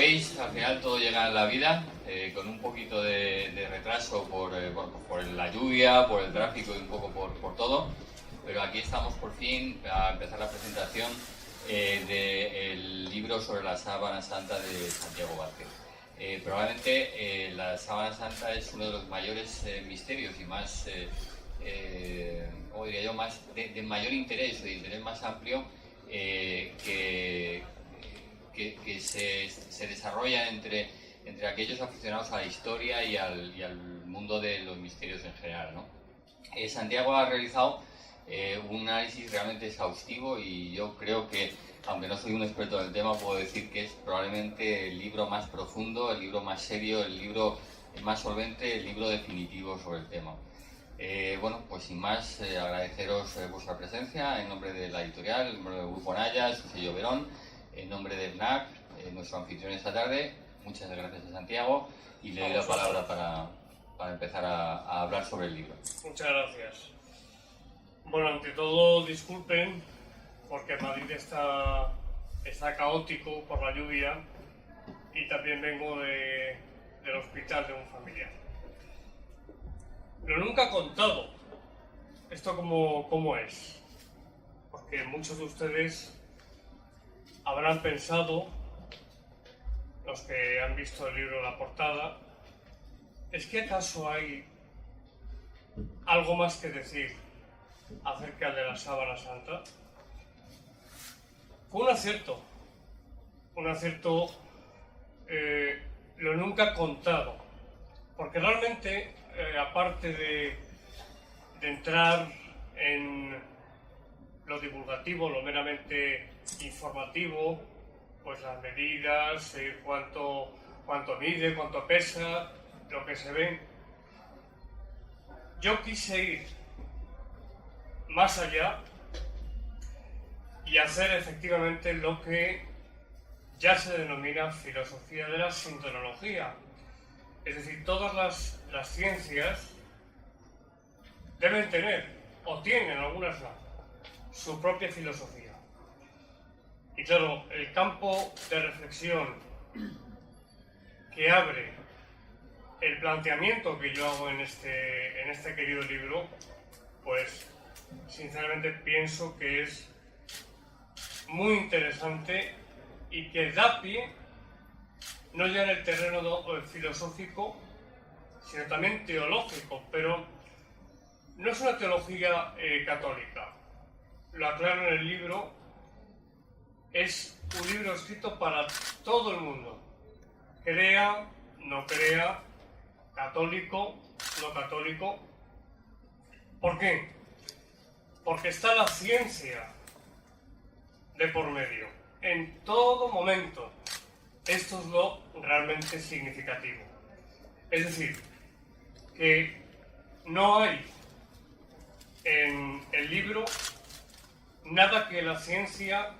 veis, al final todo llega en la vida, con un poquito de retraso por la lluvia, por el tráfico y un poco por todo. Pero aquí estamos por fin a empezar la presentación del libro sobre la Sábana Santa de Santiago Vázquez. Probablemente la Sábana Santa es uno de los mayores misterios y más, como diría yo, más de mayor interés, de interés más amplio que se desarrolla entre aquellos aficionados a la historia y al mundo de los misterios en general, ¿no? Santiago ha realizado un análisis realmente exhaustivo y yo creo que, aunque no soy un experto en el tema, puedo decir que es probablemente el libro más profundo, el libro más serio, el libro más solvente, el libro definitivo sobre el tema. Bueno, pues sin más, agradeceros vuestra presencia en nombre de la editorial, en nombre del Grupo Naya, su sello Verón, en nombre del NAC, nuestro anfitrión esta tarde. Muchas gracias a Santiago y le doy la palabra para empezar a hablar sobre el libro. Muchas gracias. Bueno, ante todo, disculpen porque Madrid está caótico por la lluvia y también vengo del hospital de un familiar. Pero nunca he contado esto cómo es, porque muchos de ustedes habrán pensado, los que han visto el libro en la portada, ¿es que acaso hay algo más que decir acerca de la Sábana Santa? Fue un acierto, lo nunca contado, porque realmente, aparte de entrar en lo divulgativo, lo meramente informativo, pues las medidas, cuánto mide, cuánto pesa, lo que se ve, yo quise ir más allá y hacer efectivamente lo que ya se denomina filosofía de la sintonología. Es decir, todas las ciencias deben tener, o tienen algunas más, su propia filosofía. Y claro, el campo de reflexión que abre el planteamiento que yo hago en este querido libro, pues sinceramente pienso que es muy interesante y que da pie, no ya en el terreno filosófico, sino también teológico, pero no es una teología católica. Lo aclaro en el libro, es un libro escrito para todo el mundo, crea, no crea, católico, no católico. ¿Por qué? Porque está la ciencia de por medio, en todo momento. Esto es lo realmente significativo. Es decir, que no hay en el libro nada que la ciencia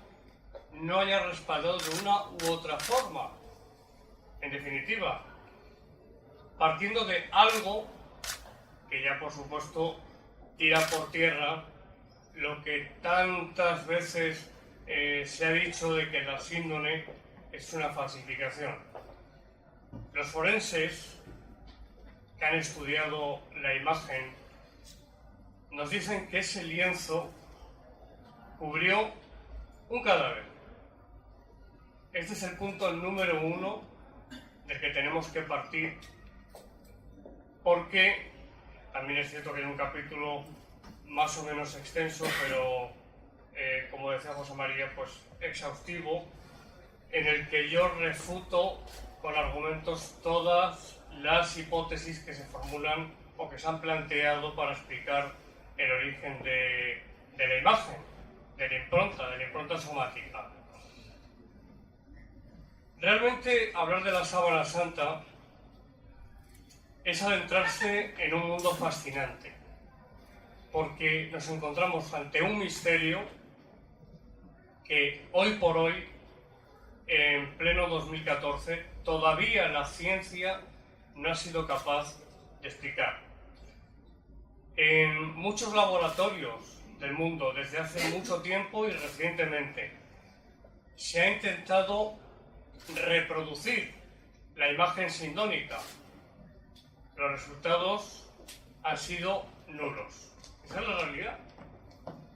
no haya respaldado de una u otra forma. En definitiva, partiendo de algo que ya por supuesto tira por tierra lo que tantas veces se ha dicho de que la síndrome es una falsificación. Los forenses que han estudiado la imagen nos dicen que ese lienzo cubrió un cadáver. Este es el punto número 1 del que tenemos que partir, porque también es cierto que hay un capítulo más o menos extenso, pero como decía José María, pues exhaustivo, en el que yo refuto con argumentos todas las hipótesis que se formulan o que se han planteado para explicar el origen de la imagen, de la impronta somática. Realmente hablar de la Sábana Santa es adentrarse en un mundo fascinante, porque nos encontramos ante un misterio que hoy por hoy, en pleno 2014, todavía la ciencia no ha sido capaz de explicar. En muchos laboratorios del mundo, desde hace mucho tiempo y recientemente, se ha intentado reproducir la imagen sindónica, los resultados han sido nulos. ¿Esa es la realidad?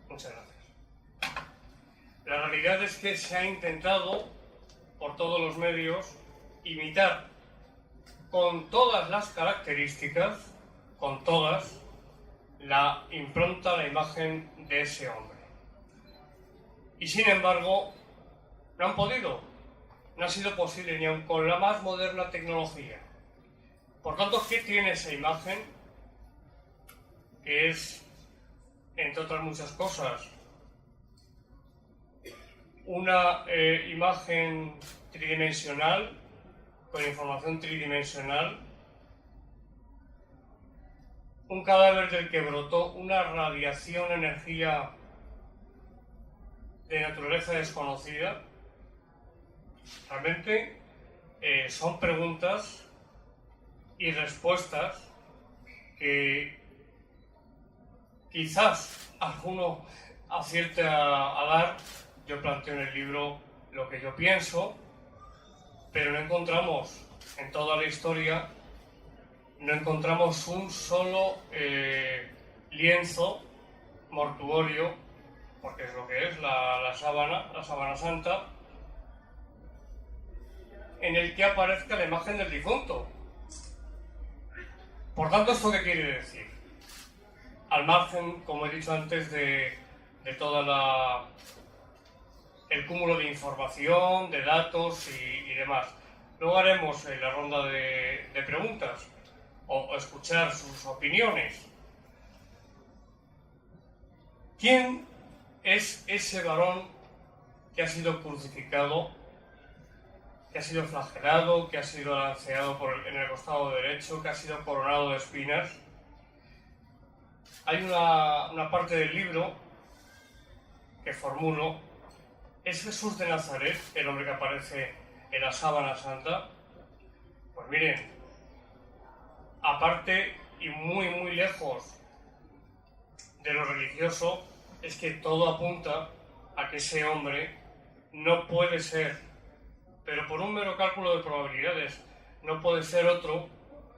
Muchas gracias. La realidad es que se ha intentado, por todos los medios, imitar con todas las características, con todas, la impronta, la imagen de ese hombre. Y sin embargo, no han podido, no ha sido posible ni aun con la más moderna tecnología. Por tanto, ¿qué tiene esa imagen? Que es, entre otras muchas cosas, una imagen tridimensional, con información tridimensional, un cadáver del que brotó una radiación, energía de naturaleza desconocida. Realmente son preguntas y respuestas que quizás alguno acierte a dar. Yo planteo en el libro lo que yo pienso, pero no encontramos en toda la historia, no encontramos un solo lienzo mortuorio, porque es lo que es la sábana santa, en el que aparezca la imagen del difunto. Por tanto, ¿esto qué quiere decir? Al margen, como he dicho antes, de toda el cúmulo de información, de datos y demás. Luego haremos la ronda de preguntas o escuchar sus opiniones. ¿Quién es ese varón que ha sido crucificado, que ha sido flagelado, que ha sido lanceado en el costado derecho, que ha sido coronado de espinas? Hay una parte del libro que formulo. ¿Es Jesús de Nazaret el hombre que aparece en la sábana santa? Pues miren, aparte y muy muy lejos de lo religioso, es que todo apunta a que ese hombre no puede ser, pero por un mero cálculo de probabilidades, no puede ser otro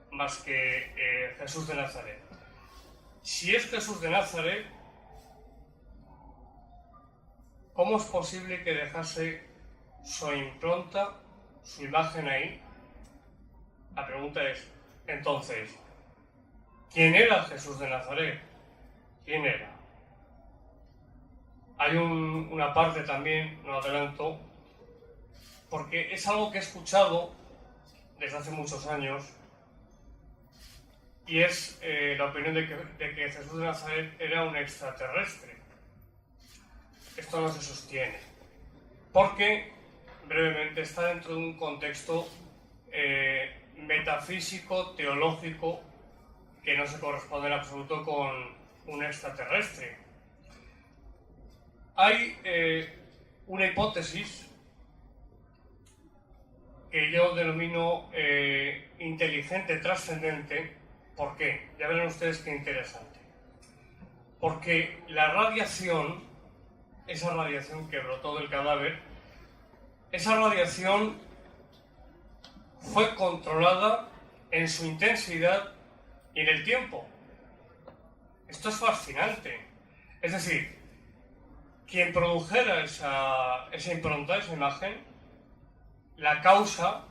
más que Jesús de Nazaret. Si es Jesús de Nazaret, ¿cómo es posible que dejase su impronta, su imagen ahí? La pregunta es, entonces, ¿quién era Jesús de Nazaret? ¿Quién era? Hay una parte también, no adelanto, porque es algo que he escuchado desde hace muchos años, y es la opinión de que Jesús de Nazaret era un extraterrestre. Esto no se sostiene, porque brevemente está dentro de un contexto metafísico, teológico, que no se corresponde en absoluto con un extraterrestre. Hay una hipótesis que yo denomino inteligente trascendente. ¿Por qué? Ya verán ustedes qué interesante. Porque la radiación, esa radiación que brotó del cadáver, esa radiación fue controlada en su intensidad y en el tiempo. Esto es fascinante. Es decir, quien produjera esa impronta, esa imagen, la causa,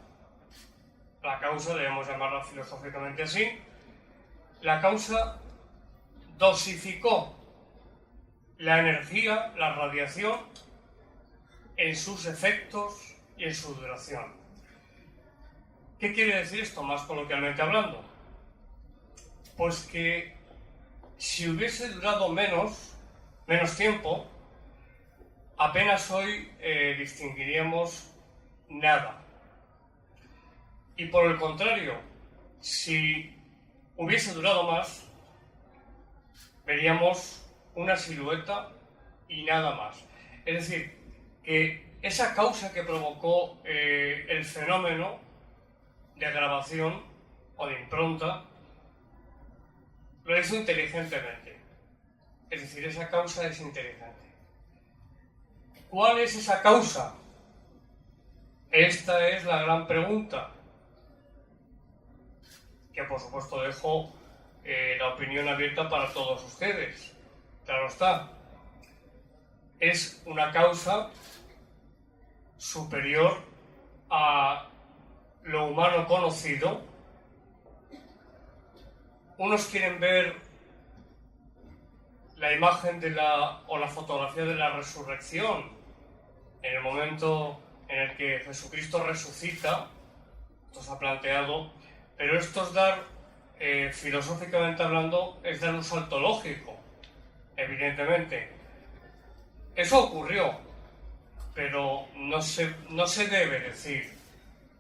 debemos llamarla filosóficamente así, la causa dosificó la energía, la radiación, en sus efectos y en su duración. ¿Qué quiere decir esto, más coloquialmente hablando? Pues que si hubiese durado menos tiempo, apenas hoy distinguiríamos nada. Y por el contrario, si hubiese durado más, veríamos una silueta y nada más. Es decir, que esa causa que provocó el fenómeno de grabación o de impronta lo hizo inteligentemente. Es decir, esa causa es inteligente. ¿Cuál es esa causa? Esta es la gran pregunta, que por supuesto dejo la opinión abierta para todos ustedes. Claro está, es una causa superior a lo humano conocido. Unos quieren ver la imagen o la fotografía de la resurrección en el momento en el que Jesucristo resucita. Esto se ha planteado, pero esto es dar, filosóficamente hablando, es dar un salto lógico, evidentemente. Eso ocurrió, pero no se debe decir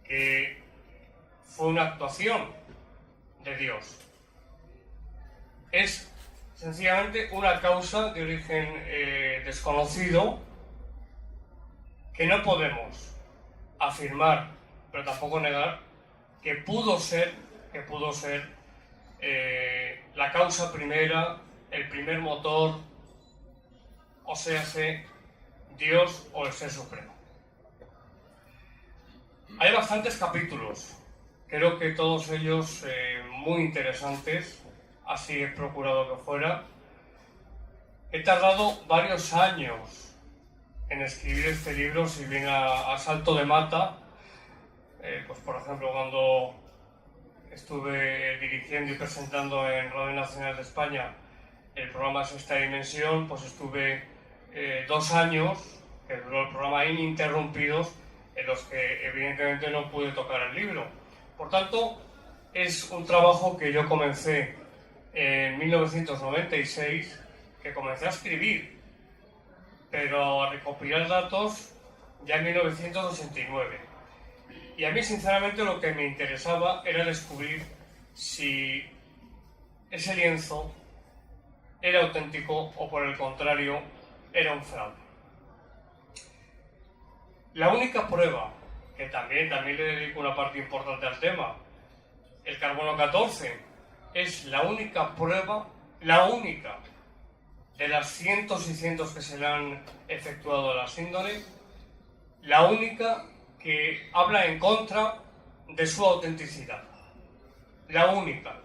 que fue una actuación de Dios. Es sencillamente una causa de origen desconocido que no podemos afirmar, pero tampoco negar, que pudo ser la causa primera, el primer motor, o sea, Dios o el Ser Supremo. Hay bastantes capítulos, creo que todos ellos muy interesantes, así he procurado que fuera. He tardado varios años en escribir este libro, si bien a salto de mata. Pues por ejemplo, cuando estuve dirigiendo y presentando en Radio Nacional de España el programa Sexta Dimensión, pues estuve 2 años, que duró el programa, ininterrumpidos, en los que evidentemente no pude tocar el libro. Por tanto, es un trabajo que yo comencé en 1996, que comencé a escribir, pero a recopilar datos ya en 1989. Y a mí, sinceramente, lo que me interesaba era descubrir si ese lienzo era auténtico o, por el contrario, era un fraude. La única prueba, que también le dedico una parte importante al tema, el carbono 14, es la única prueba, la única de las cientos y cientos que se le han efectuado a la síndrome, la única que habla en contra de su autenticidad. La única.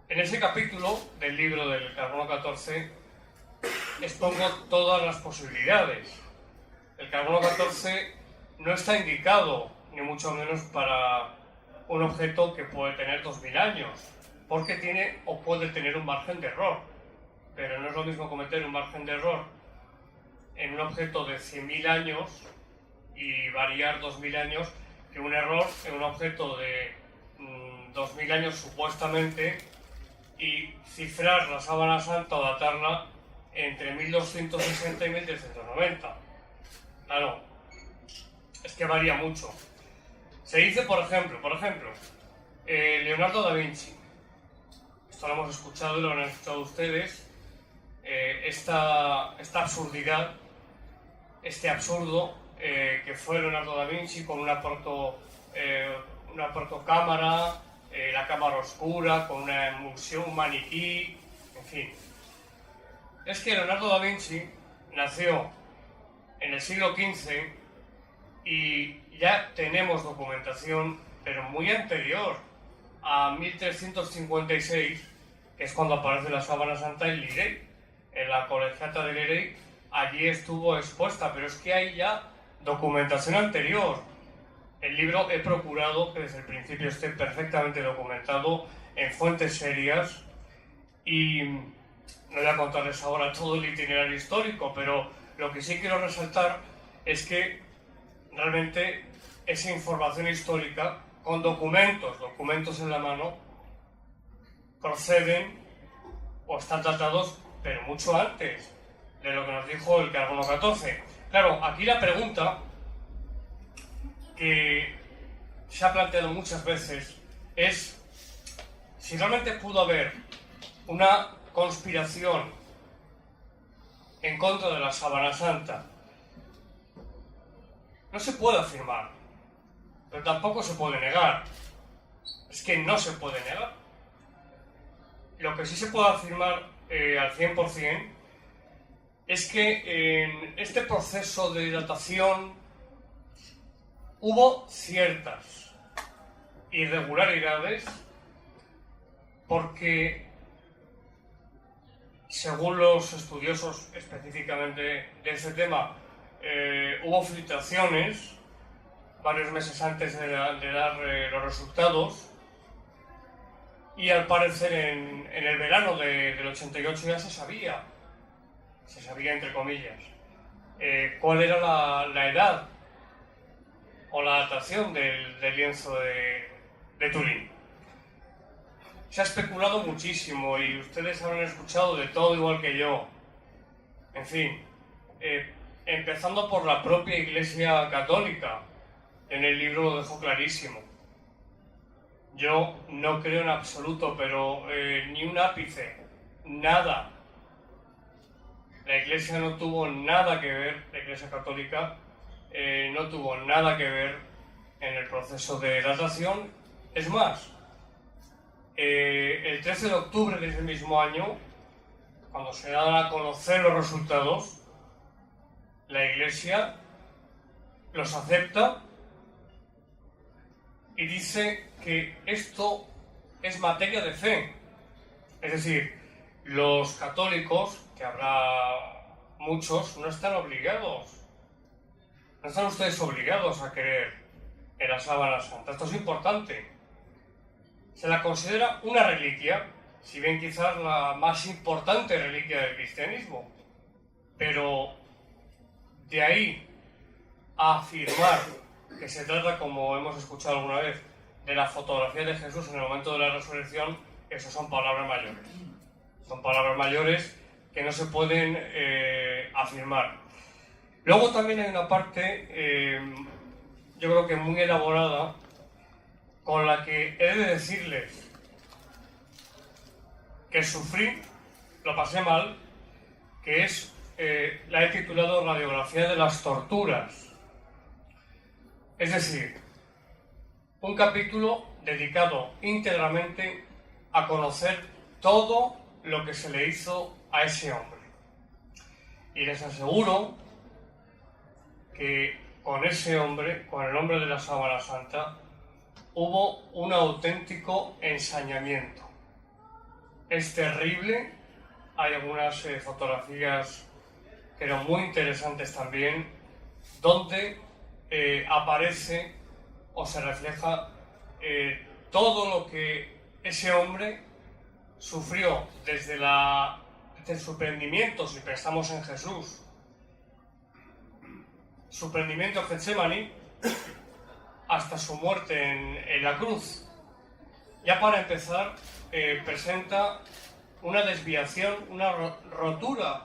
En ese capítulo del libro del carbono 14 expongo todas las posibilidades. El carbono 14 no está indicado, ni mucho menos para un objeto que puede tener 2000 años, porque tiene o puede tener un margen de error. Pero no es lo mismo cometer un margen de error en un objeto de 100.000 años y variar 2000 años que un error en un objeto de 2000 años supuestamente y cifrar la sábana santa o datarla entre 1260 y 1390. Claro, es que varía mucho. Se dice, por ejemplo, Leonardo da Vinci. Esto lo hemos escuchado y lo han escuchado ustedes. Esta absurdidad, este absurdo que fue Leonardo da Vinci con una protocámara, la cámara oscura, con una emulsión, un maniquí, en fin. Es que Leonardo da Vinci nació en el siglo XV y ya tenemos documentación, pero muy anterior a 1356, que es cuando aparece la sábana santa en Lirey, en la colegiata de Lirey. Allí estuvo expuesta, pero es que hay ya documentación anterior. El libro he procurado que desde el principio esté perfectamente documentado en fuentes serias y no voy a contarles ahora todo el itinerario histórico, pero lo que sí quiero resaltar es que realmente esa información histórica, con documentos en la mano, proceden o están datados, pero mucho antes de lo que nos dijo el carbono 14. Claro, aquí la pregunta que se ha planteado muchas veces es si realmente pudo haber una conspiración en contra de la sábana santa. No se puede afirmar, pero tampoco se puede negar. Es que no se puede negar. Lo que sí se puede afirmar al 100% es que en este proceso de datación hubo ciertas irregularidades porque, según los estudiosos específicamente de ese tema, hubo filtraciones varios meses antes de dar los resultados, y al parecer en el verano del 88 ya se sabía entre comillas, cuál era la edad o la datación del lienzo de Turín. Se ha especulado muchísimo y ustedes habrán escuchado de todo igual que yo. En fin, empezando por la propia Iglesia Católica, en el libro lo dejó clarísimo. Yo no creo en absoluto, pero ni un ápice, nada. La Iglesia no tuvo nada que ver, la Iglesia Católica no tuvo nada que ver en el proceso de datación. Es más, el 13 de octubre de ese mismo año, cuando se dan a conocer los resultados, la Iglesia los acepta y dice que esto es materia de fe. Es decir, los católicos, que habrá muchos, no están obligados. No están ustedes obligados a creer en la sábana santa. Esto es importante. Se la considera una reliquia, si bien quizás la más importante reliquia del cristianismo. Pero de ahí a afirmar que se trata, como hemos escuchado alguna vez, de la fotografía de Jesús en el momento de la resurrección, eso son palabras mayores. Son palabras mayores que no se pueden afirmar. Luego también hay una parte, yo creo que muy elaborada, con la que he de decirles que sufrí, lo pasé mal, que es, la he titulado Radiografía de las torturas. Es decir, un capítulo dedicado íntegramente a conocer todo lo que se le hizo a ese hombre. Y les aseguro que con ese hombre, con el hombre de la sábana santa, hubo un auténtico ensañamiento. Es terrible, hay algunas fotografías que eran muy interesantes también, donde aparece o se refleja todo lo que ese hombre sufrió desde su prendimiento, si pensamos en Jesús, su prendimiento en Getsemaní, hasta su muerte en la cruz. Ya para empezar, presenta una desviación, una rotura,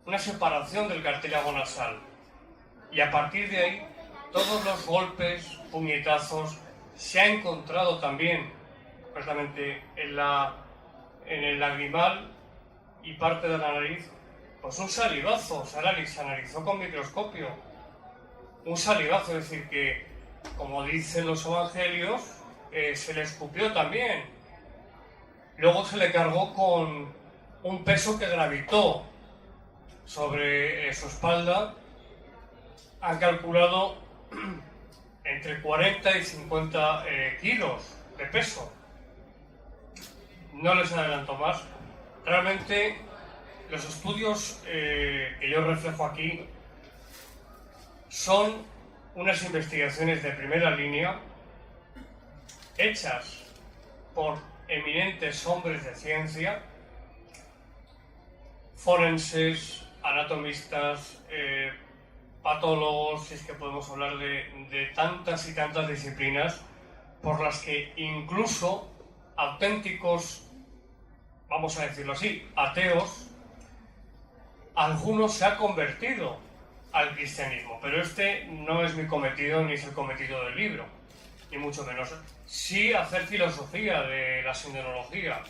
una separación del cartílago nasal. Y a partir de ahí, todos los golpes, puñetazos, se ha encontrado también, precisamente en el lagrimal y parte de la nariz, pues un salivazo, se analizó con microscopio. Un salivazo, es decir, que, como dicen los evangelios, se le escupió también. Luego se le cargó con un peso que gravitó sobre su espalda. Han calculado entre 40 y 50 kilos de peso. No les adelanto más. Realmente los estudios que yo reflejo aquí son unas investigaciones de primera línea hechas por eminentes hombres de ciencia, forenses, anatomistas, patólogos, si es que podemos hablar de tantas y tantas disciplinas, por las que incluso auténticos, vamos a decirlo así, ateos, algunos se han convertido al cristianismo, pero este no es mi cometido ni es el cometido del libro, ni mucho menos. Sí hacer filosofía de la sindenología,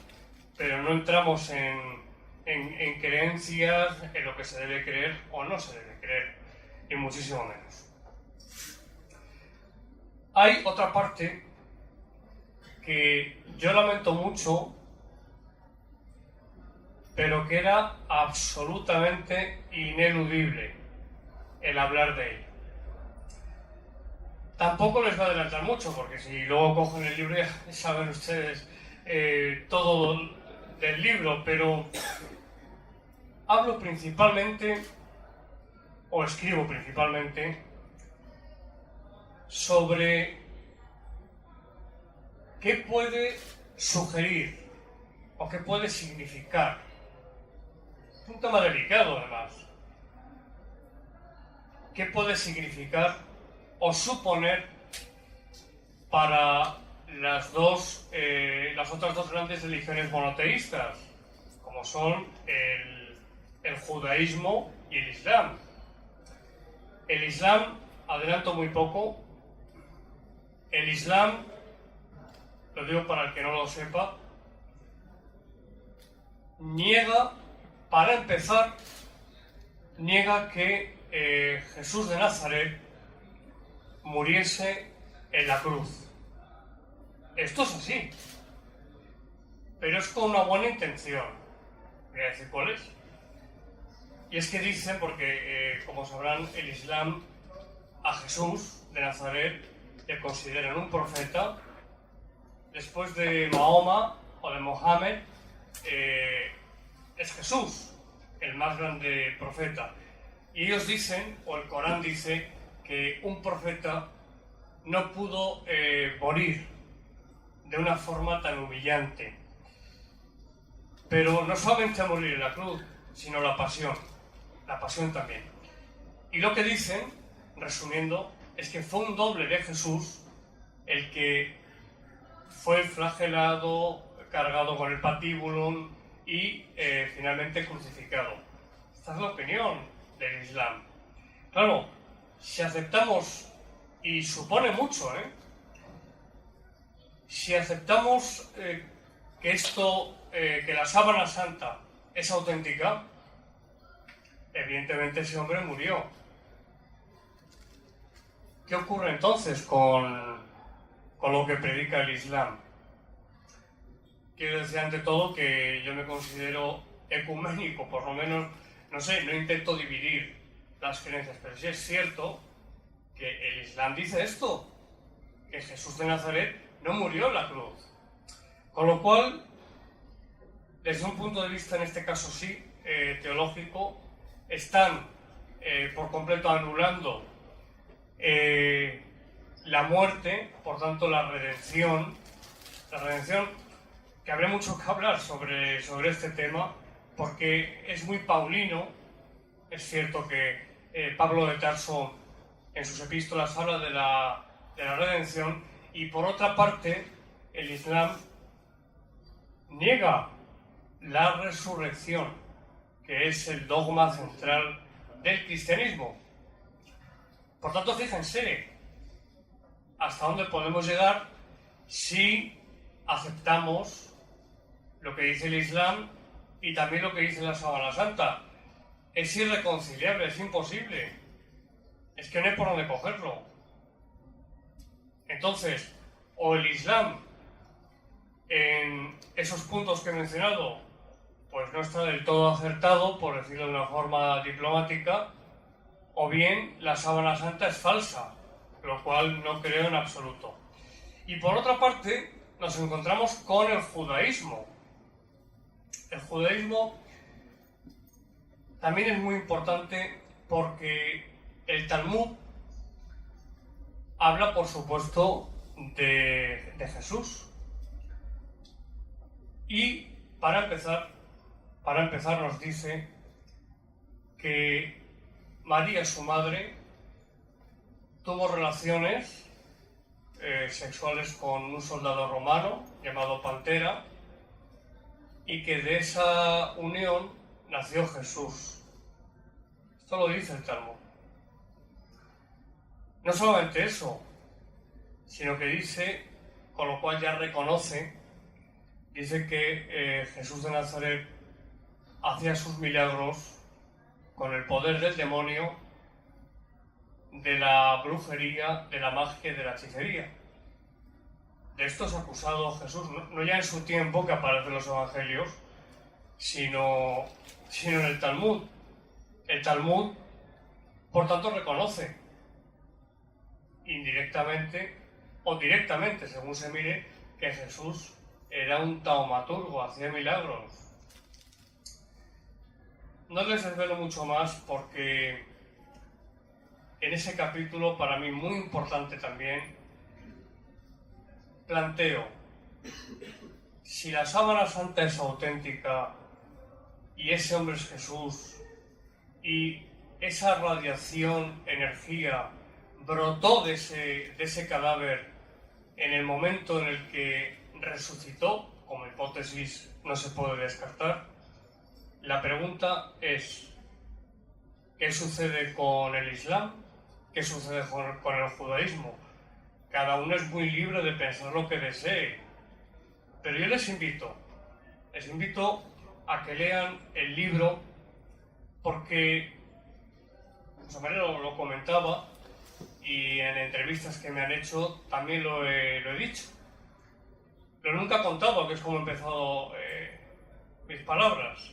pero no entramos en creencias, en lo que se debe creer o no se debe creer, y muchísimo menos. Hay otra parte que yo lamento mucho, pero que era absolutamente ineludible el hablar de ella. Tampoco les va a adelantar mucho, porque si luego cogen el libro ya saben ustedes todo del libro, pero hablo principalmente, o escribo principalmente, sobre qué puede sugerir o qué puede significar. Es un tema delicado, además. ¿Qué puede significar o suponer para las otras dos grandes religiones monoteístas, como son el judaísmo y el islam? El islam, adelanto muy poco, el islam, lo digo para el que no lo sepa, niega, para empezar, niega que Jesús de Nazaret muriese en la cruz. Esto es así, pero es con una buena intención. Voy a decir cuál es. Y es que dicen, porque como sabrán, el Islam a Jesús de Nazaret le consideran un profeta. Después de Mahoma o de Mohammed, es Jesús el más grande profeta. Y ellos dicen, o el Corán dice, que un profeta no pudo morir de una forma tan humillante. Pero no solamente morir en la cruz, sino la pasión también. Y lo que dicen, resumiendo, es que fue un doble de Jesús el que fue flagelado, cargado con el patíbulo y finalmente crucificado. Esta es la opinión del Islam. Claro, si aceptamos, y supone mucho, si aceptamos que que la sábana santa es auténtica, evidentemente ese hombre murió. ¿Qué ocurre entonces con lo que predica el Islam? Quiero decir ante todo que yo me considero ecuménico, por lo menos, no intento dividir las creencias, pero sí es cierto que el Islam dice esto, que Jesús de Nazaret no murió en la cruz. Con lo cual, desde un punto de vista, en este caso sí, teológico, están por completo anulando la muerte, por tanto la redención, que habría mucho que hablar sobre este tema, porque es muy paulino. Es cierto que Pablo de Tarso en sus epístolas habla de la redención, y por otra parte el Islam niega la resurrección, que es el dogma central del cristianismo. Por tanto, fíjense hasta dónde podemos llegar si aceptamos lo que dice el Islam y también lo que dice la Sábana Santa. Es irreconciliable, es imposible. Es que no hay por dónde cogerlo. Entonces, o el Islam en esos puntos que he mencionado pues no está del todo acertado, por decirlo de una forma diplomática, o bien la Sábana Santa es falsa, lo cual no creo en absoluto. Y por otra parte, nos encontramos con el judaísmo. El judaísmo también es muy importante porque el Talmud habla, por supuesto, de Jesús. Y para empezar nos dice que María, su madre, tuvo relaciones sexuales con un soldado romano llamado Pantera, y que de esa unión nació Jesús. Esto lo dice el Talmud. No solamente eso, sino que dice, con lo cual ya reconoce, dice que Jesús de Nazaret hacía sus milagros con el poder del demonio, de la brujería, de la magia y de la hechicería. De esto es acusado Jesús, no ya en su tiempo, que aparece en los evangelios, sino en el Talmud. El Talmud, por tanto, reconoce indirectamente o directamente, según se mire, que Jesús era un taumaturgo, hacía milagros. No les desvelo mucho más porque en ese capítulo, para mí muy importante también, planteo, si la sábana santa es auténtica y ese hombre es Jesús y esa radiación, energía, brotó de ese cadáver en el momento en el que resucitó, como hipótesis no se puede descartar, la pregunta es, ¿qué sucede con el Islam? ¿Qué sucede con el judaísmo? Cada uno es muy libre de pensar lo que desee, pero yo les invito a que lean el libro, porque José María lo comentaba y en entrevistas que me han hecho también lo he dicho. Pero nunca he contado, que es como he empezado mis palabras.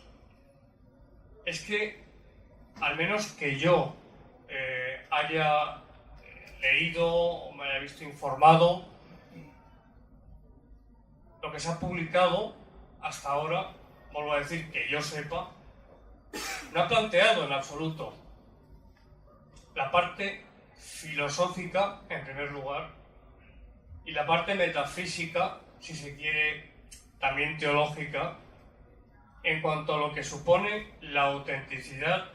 Es que, al menos que yo haya leído o me haya visto informado, lo que se ha publicado hasta ahora, vuelvo a decir que yo sepa, no ha planteado en absoluto la parte filosófica, en primer lugar, y la parte metafísica, si se quiere, también teológica, en cuanto a lo que supone la autenticidad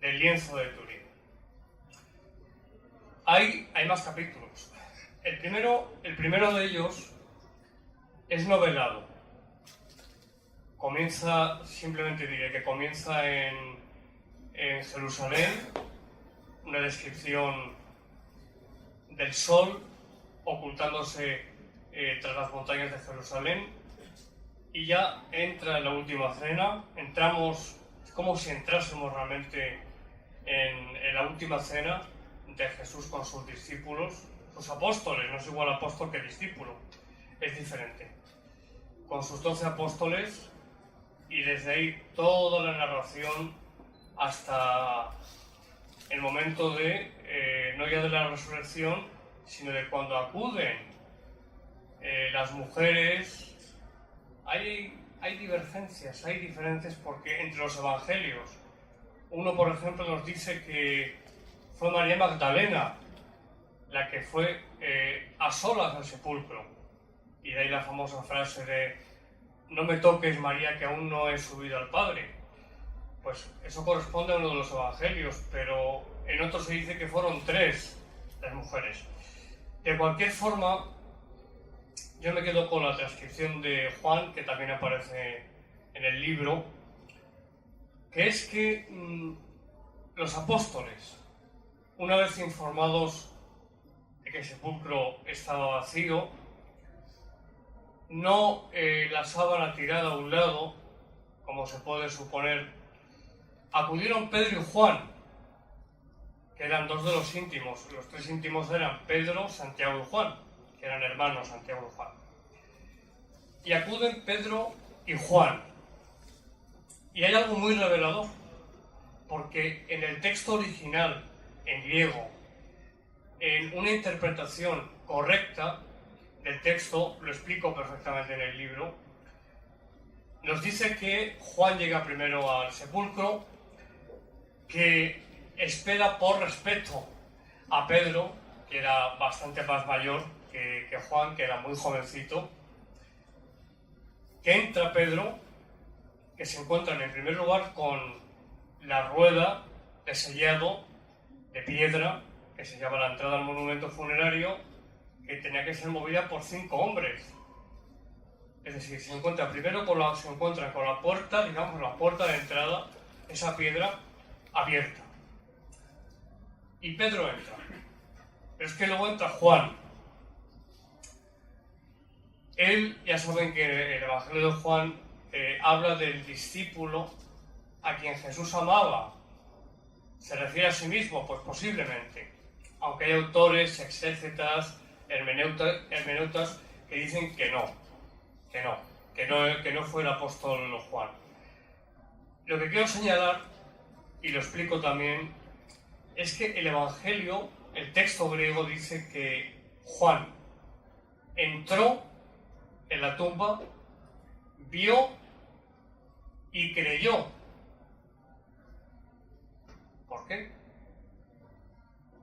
del lienzo de Turín. Hay más capítulos. El primero de ellos es novelado. Simplemente diré que comienza en Jerusalén, una descripción del sol ocultándose tras las montañas de Jerusalén, y ya entra en la última cena. Es como si entrásemos realmente en la última cena de Jesús con sus discípulos, sus apóstoles. No es igual apóstol que discípulo, es diferente. Con sus 12 apóstoles, y desde ahí toda la narración hasta el momento no ya de la resurrección, sino de cuando acuden las mujeres. Hay diferencias porque entre los evangelios, uno por ejemplo nos dice que fue María Magdalena la que fue a solas al sepulcro, y de ahí la famosa frase de no me toques, María, que aún no he subido al Padre. Pues eso corresponde a uno de los evangelios, pero en otros se dice que fueron 3 las mujeres. De cualquier forma, yo me quedo con la transcripción de Juan, que también aparece en el libro, que es que los apóstoles, una vez informados de que el sepulcro estaba vacío, no la sábana tirada a un lado, como se puede suponer, acudieron Pedro y Juan, que eran 2 de los íntimos. Los 3 íntimos eran Pedro, Santiago y Juan, que eran hermanos Santiago y Juan. Y acuden Pedro y Juan. Y hay algo muy revelador, porque en el texto original, en griego, en una interpretación correcta del texto, lo explico perfectamente en el libro, nos dice que Juan llega primero al sepulcro, que espera por respeto a Pedro, que era bastante más mayor que Juan, que era muy jovencito, que entra Pedro, que se encuentran en primer lugar con la rueda de sellado de piedra, que se llama la entrada al monumento funerario, que tenía que ser movida por 5 hombres. Es decir, se encuentran con la puerta, digamos, la puerta de entrada, esa piedra abierta. Y Pedro entra. Pero es que luego entra Juan. Él, ya saben que el Evangelio de Juan habla del discípulo a quien Jesús amaba. ¿Se refiere a sí mismo? Pues posiblemente. Aunque hay autores, exégetas, hermeneutas que dicen que no fue el apóstol Juan. Lo que quiero señalar, y lo explico también, es que el Evangelio el texto griego dice que Juan entró en la tumba, vio y creyó. ¿Por qué?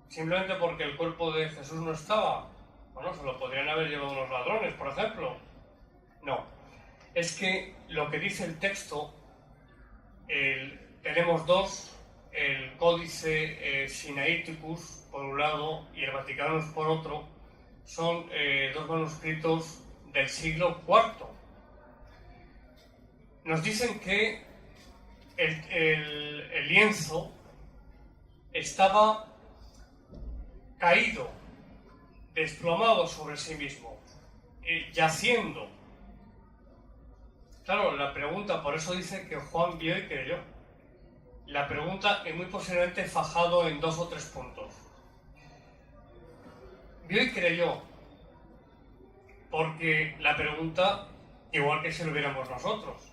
¿Simplemente porque el cuerpo de Jesús no estaba? Bueno, se lo podrían haber llevado unos ladrones, por ejemplo. No. Es que lo que dice el texto, tenemos dos, el Códice Sinaiticus por un lado y el Vaticanus por otro, son dos manuscritos del siglo IV. Nos dicen que el lienzo estaba caído, desplomado sobre sí mismo, yaciendo. Claro, la pregunta, por eso dice que Juan vio y creyó. La pregunta es muy posiblemente fajado en 2 o 3 puntos. Vio y creyó, porque la pregunta, igual que si lo viéramos nosotros,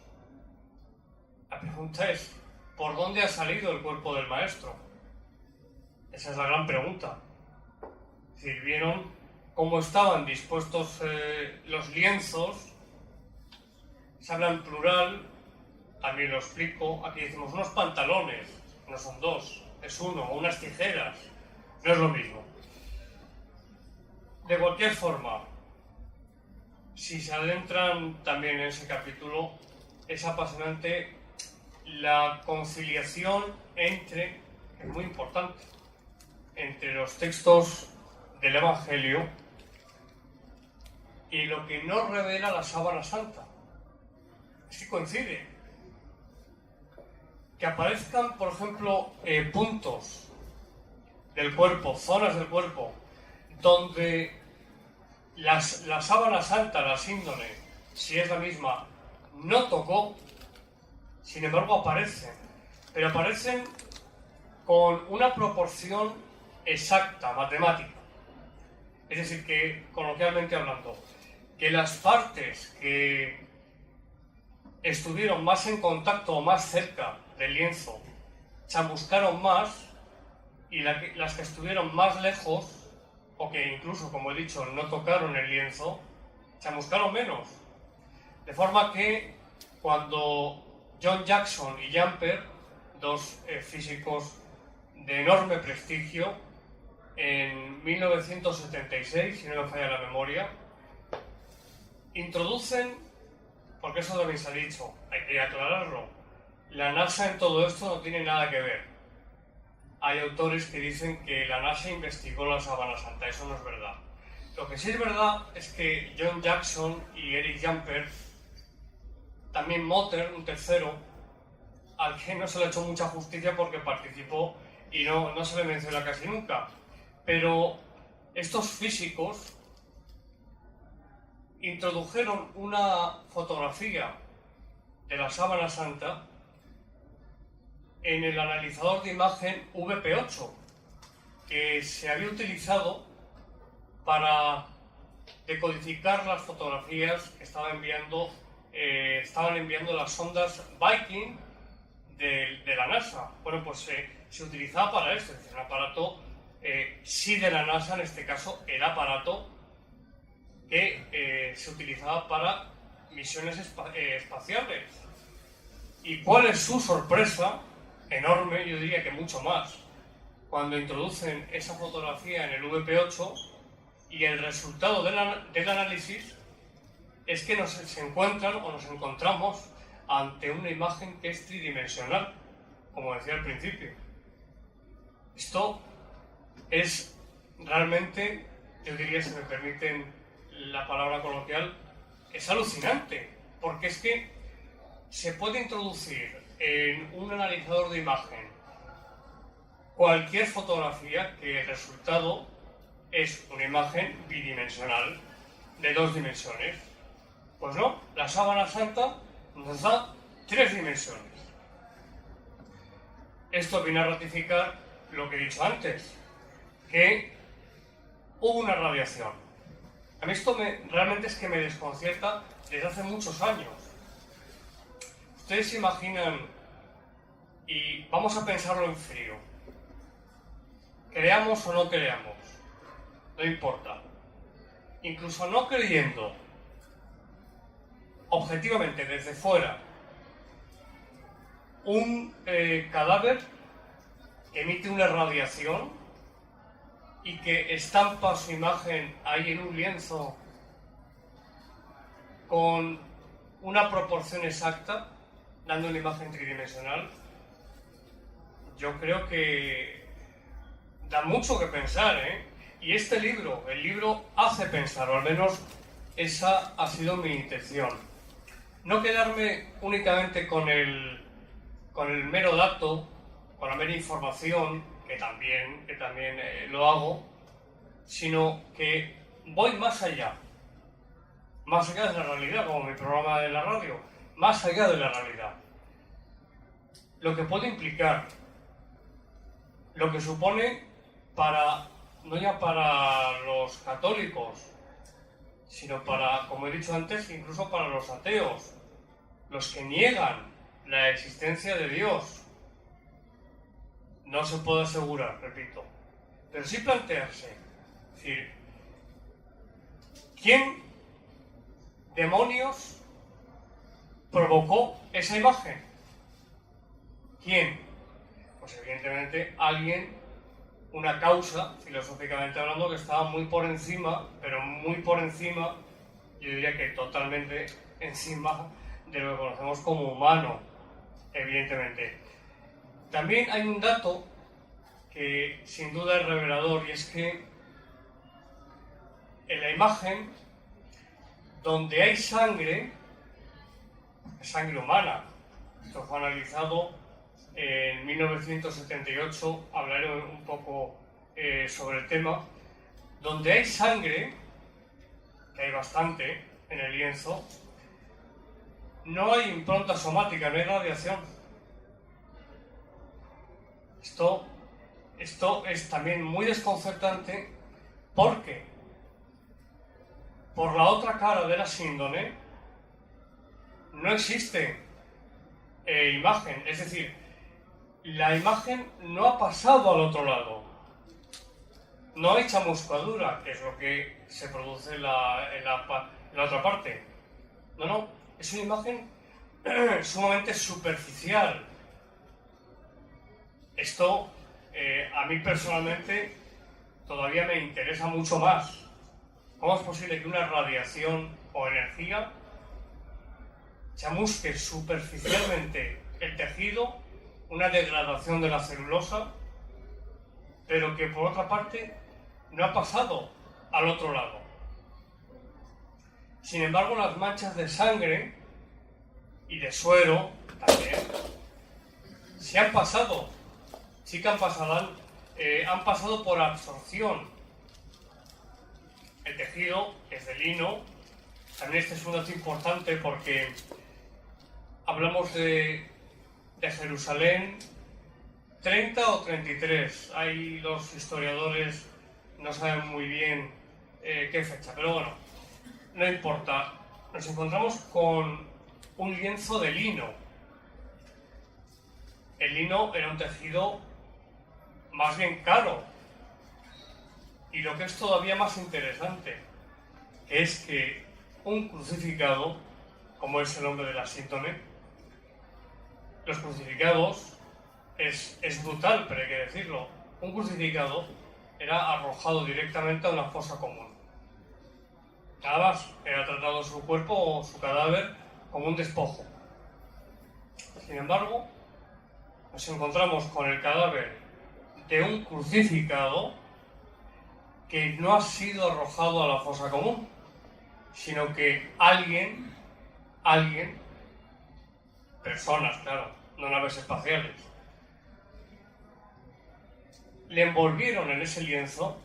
la pregunta es, ¿por dónde ha salido el cuerpo del maestro? Esa es la gran pregunta. Si vieron cómo estaban dispuestos los lienzos, se habla en plural, también lo explico, aquí decimos unos pantalones, no son dos, es uno, o unas tijeras, no es lo mismo. De cualquier forma, si se adentran también en ese capítulo, es apasionante la conciliación entre, es muy importante, entre los textos del Evangelio y lo que nos revela la Sábana Santa. Sí coincide. Que aparezcan, por ejemplo, puntos del cuerpo, zonas del cuerpo, donde la Sábana Santa, la síndone, si es la misma, no tocó, sin embargo aparecen, pero aparecen con una proporción exacta, matemática. Es decir, que, coloquialmente hablando, que las partes que estuvieron más en contacto o más cerca del lienzo chamuscaron más y las que estuvieron más lejos, o que incluso, como he dicho, no tocaron el lienzo, chamuscaron menos. De forma que cuando John Jackson y Jumper, dos físicos de enorme prestigio, en 1976, si no me falla la memoria, introducen, porque eso también se ha dicho, hay que aclararlo, la NASA en todo esto no tiene nada que ver. Hay autores que dicen que la NASA investigó la Sábana Santa, eso no es verdad. Lo que sí es verdad es que John Jackson y Eric Jumper, también Motter, un tercero, al que no se le ha hecho mucha justicia porque participó y no se le menciona casi nunca, pero estos físicos introdujeron una fotografía de la Sábana Santa en el analizador de imagen VP8, que se había utilizado para decodificar las fotografías que estaban enviando las sondas Viking de la NASA. Bueno, pues se utilizaba para esto, es decir, un aparato sí de la NASA, en este caso el aparato que se utilizaba para misiones espaciales. ¿Y cuál es su sorpresa? Enorme, yo diría que mucho más, cuando introducen esa fotografía en el VP8 y el resultado del análisis es que nos encontramos ante una imagen que es tridimensional, como decía al principio. Esto es realmente, yo diría, si me permiten la palabra coloquial, es alucinante, porque es que se puede introducir en un analizador de imagen cualquier fotografía que el resultado es una imagen bidimensional de 2 dimensiones. Pues no, la Sábana Santa nos da 3 dimensiones. Esto viene a ratificar lo que he dicho antes, que hubo una radiación. A mí esto realmente es que me desconcierta desde hace muchos años. Ustedes se imaginan, y vamos a pensarlo en frío, creamos o no creamos, no importa. Incluso no creyendo objetivamente desde fuera un cadáver que emite una radiación y que estampa su imagen ahí en un lienzo con una proporción exacta, dando una imagen tridimensional, yo creo que da mucho que pensar, ¿eh? Y este libro, el libro hace pensar, o al menos esa ha sido mi intención. No quedarme únicamente con el mero dato, con la mera información, que también lo hago, sino que voy más allá de la realidad, como mi programa de la radio, más allá de la realidad. Lo que puede implicar, lo que supone no ya para los católicos, sino para, como he dicho antes, incluso para los ateos, los que niegan la existencia de Dios. No se puede asegurar, repito, pero sí plantearse, es decir, ¿quién demonios provocó esa imagen? ¿Quién? Pues evidentemente alguien, una causa, filosóficamente hablando, que estaba muy por encima, pero muy por encima, yo diría que totalmente encima de lo que conocemos como humano, evidentemente. También hay un dato que sin duda es revelador, y es que en la imagen, donde hay sangre humana, esto fue analizado en 1978, hablaré un poco sobre el tema, donde hay sangre, que hay bastante en el lienzo, no hay impronta somática, no hay radiación. Esto es también muy desconcertante porque por la otra cara de la síndrome no existe imagen, es decir, la imagen no ha pasado al otro lado, no hay chamuscadura, que es lo que se produce en la otra parte. No, es una imagen sumamente superficial. Esto a mí personalmente todavía me interesa mucho más. ¿Cómo es posible que una radiación o energía chamusque superficialmente el tejido, una degradación de la celulosa, pero que por otra parte no ha pasado al otro lado? Sin embargo, las manchas de sangre y de suero también sí han pasado, han pasado por absorción. El tejido es de lino. También este es un dato importante porque hablamos de Jerusalén 30 o 33. Ahí los historiadores no saben muy bien qué fecha, pero bueno, no importa. Nos encontramos con un lienzo de lino. El lino era un tejido más bien caro. Y lo que es todavía más interesante es que un crucificado, como es el nombre de la síntome, los crucificados es brutal, pero hay que decirlo, un crucificado era arrojado directamente a una fosa común. Nada más, era tratado su cuerpo o su cadáver como un despojo. Sin embargo, nos encontramos con el cadáver de un crucificado que no ha sido arrojado a la fosa común, sino que alguien, personas, claro, no naves espaciales, le envolvieron en ese lienzo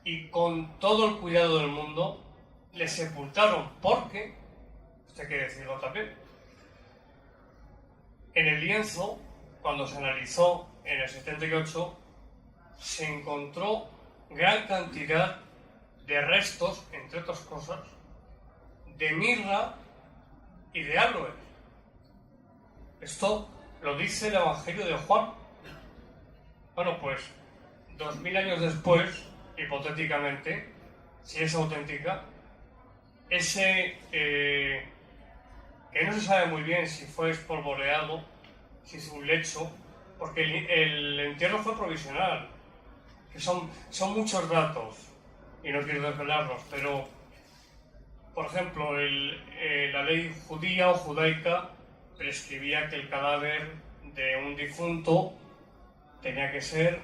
y con todo el cuidado del mundo le sepultaron, porque, esto hay que decirlo también, en el lienzo, cuando se analizó en el 78, se encontró gran cantidad de restos, entre otras cosas, de mirra y de aloe. Esto lo dice el Evangelio de Juan. Bueno, pues 2000 años después hipotéticamente, si es auténtica, ese que no se sabe muy bien si fue espolvoreado, si es un lecho, porque el entierro fue provisional, que son muchos datos, y no quiero desvelarlos, pero, por ejemplo, la ley judía o judaica prescribía que el cadáver de un difunto tenía que ser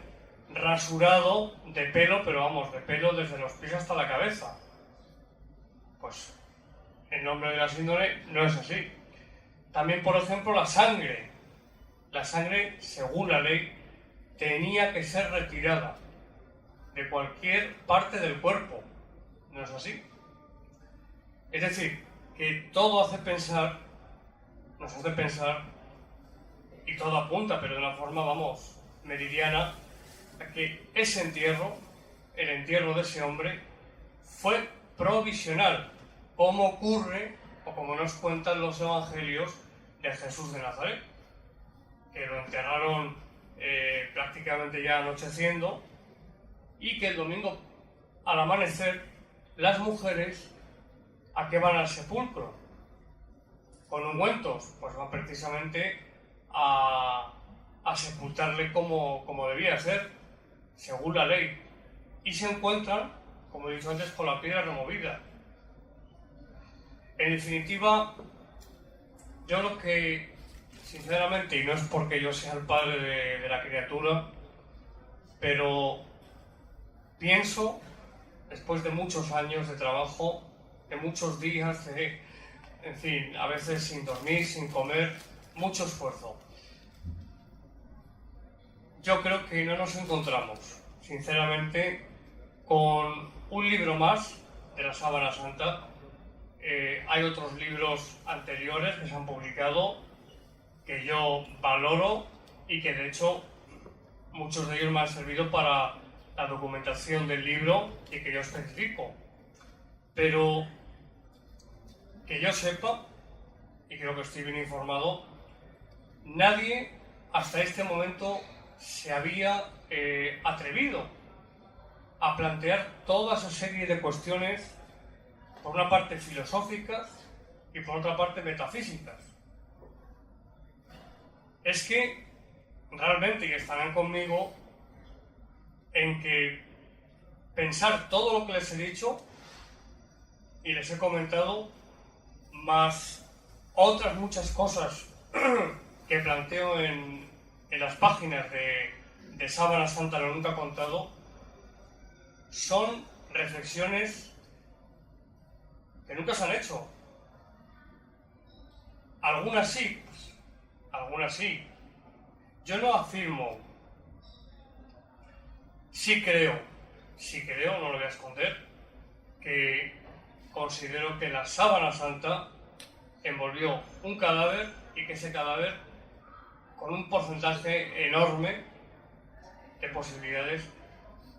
rasurado de pelo, pero vamos, de pelo desde los pies hasta la cabeza. Pues en nombre de la síndrome no es así. También, por ejemplo, la sangre. La sangre, según la ley, tenía que ser retirada de cualquier parte del cuerpo. ¿No es así? Es decir, que todo nos hace pensar, y todo apunta, pero de una forma, vamos, meridiana, a que ese entierro, el entierro de ese hombre, fue provisional, como ocurre, o como nos cuentan los evangelios de Jesús de Nazaret, que lo enterraron prácticamente ya anocheciendo, y que el domingo al amanecer las mujeres, ¿a qué van al sepulcro? Con ungüentos, pues van precisamente a sepultarle como debía ser, según la ley, y se encuentran, como he dicho antes, con la piedra removida. En definitiva, yo lo que, sinceramente, y no es porque yo sea el padre de la criatura, pero pienso, después de muchos años de trabajo, de muchos días, en fin, a veces sin dormir, sin comer, mucho esfuerzo. Yo creo que no nos encontramos, sinceramente, con un libro más de la Sábana Santa. Hay otros libros anteriores que se han publicado que yo valoro y que de hecho muchos de ellos me han servido para la documentación del libro y que yo especifico. Pero que yo sepa, y creo que estoy bien informado, nadie hasta este momento se había atrevido a plantear toda esa serie de cuestiones, por una parte filosóficas y por otra parte metafísicas. Es que realmente, y estarán conmigo, en que pensar todo lo que les he dicho y les he comentado, más otras muchas cosas que planteo en las páginas de Sábana Santa lo nunca contado, son reflexiones que nunca se han hecho. Algunas sí, algunas sí. Yo no afirmo, sí creo, no lo voy a esconder, que considero que la Sábana Santa envolvió un cadáver y que ese cadáver, con un porcentaje enorme de posibilidades,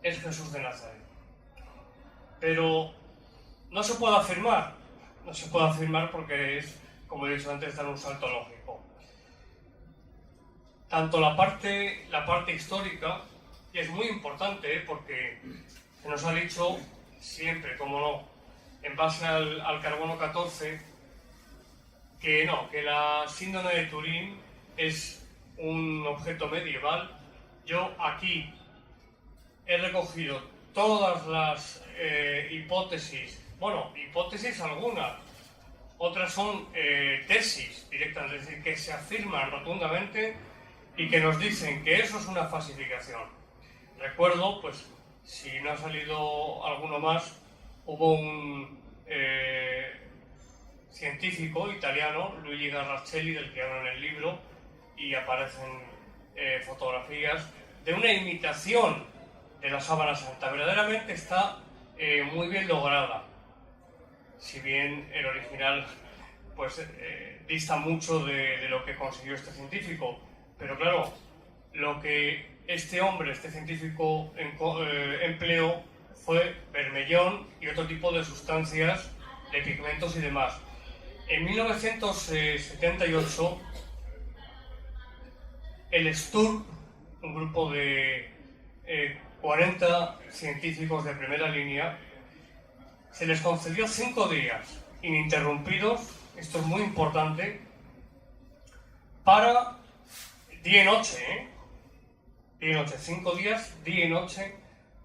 es Jesús de Nazaret. Pero no se puede afirmar porque es, como he dicho antes, dar un salto lógico. Tanto la parte histórica, y es muy importante porque se nos ha dicho siempre, como no, en base al carbono 14, que no, que la síndrome de Turín es un objeto medieval. Yo aquí he recogido todas las hipótesis, bueno, hipótesis algunas, otras son tesis directas, es decir, que se afirman rotundamente y que nos dicen que eso es una falsificación. Recuerdo, pues, si no ha salido alguno más, hubo un científico italiano, Luigi Garrachelli, del que hablo en el libro, y aparecen fotografías de una imitación de la Sábana Santa. Verdaderamente está muy bien lograda, si bien el original pues dista mucho de lo que consiguió este científico. Pero claro, lo que este científico empleó fue bermellón y otro tipo de sustancias, de pigmentos y demás. En 1978, el STUR, un grupo de 40 científicos de primera línea, se les concedió 5 días ininterrumpidos, esto es muy importante, para día y noche, día y noche, 5 días, día y noche,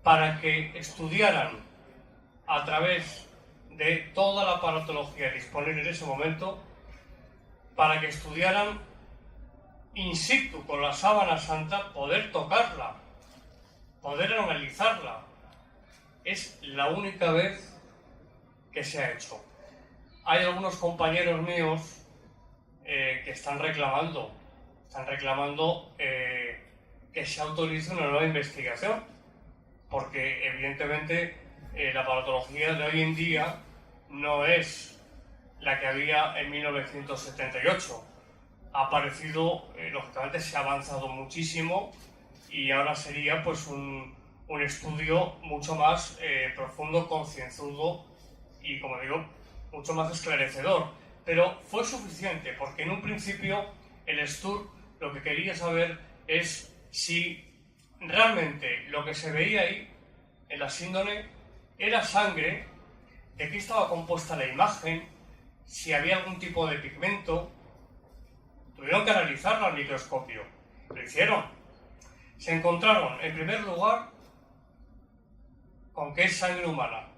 para que estudiaran a través de toda la aparatología disponible en ese momento, para que estudiaran in situ con la sábana santa, poder tocarla, poder analizarla. Es la única vez que se ha hecho. Hay algunos compañeros míos que están reclamando que se autorice una nueva investigación, porque evidentemente la aparatología de hoy en día no es la que había en 1978. Ha aparecido, lógicamente se ha avanzado muchísimo y ahora sería pues un estudio mucho más profundo, concienzudo y, como digo, mucho más esclarecedor. Pero fue suficiente porque en un principio el STUR lo que quería saber es si realmente lo que se veía ahí en la síndone era sangre, de qué estaba compuesta la imagen, si había algún tipo de pigmento. Tuvieron que analizarlo al microscopio. Lo hicieron. Se encontraron, en primer lugar, con que es sangre humana,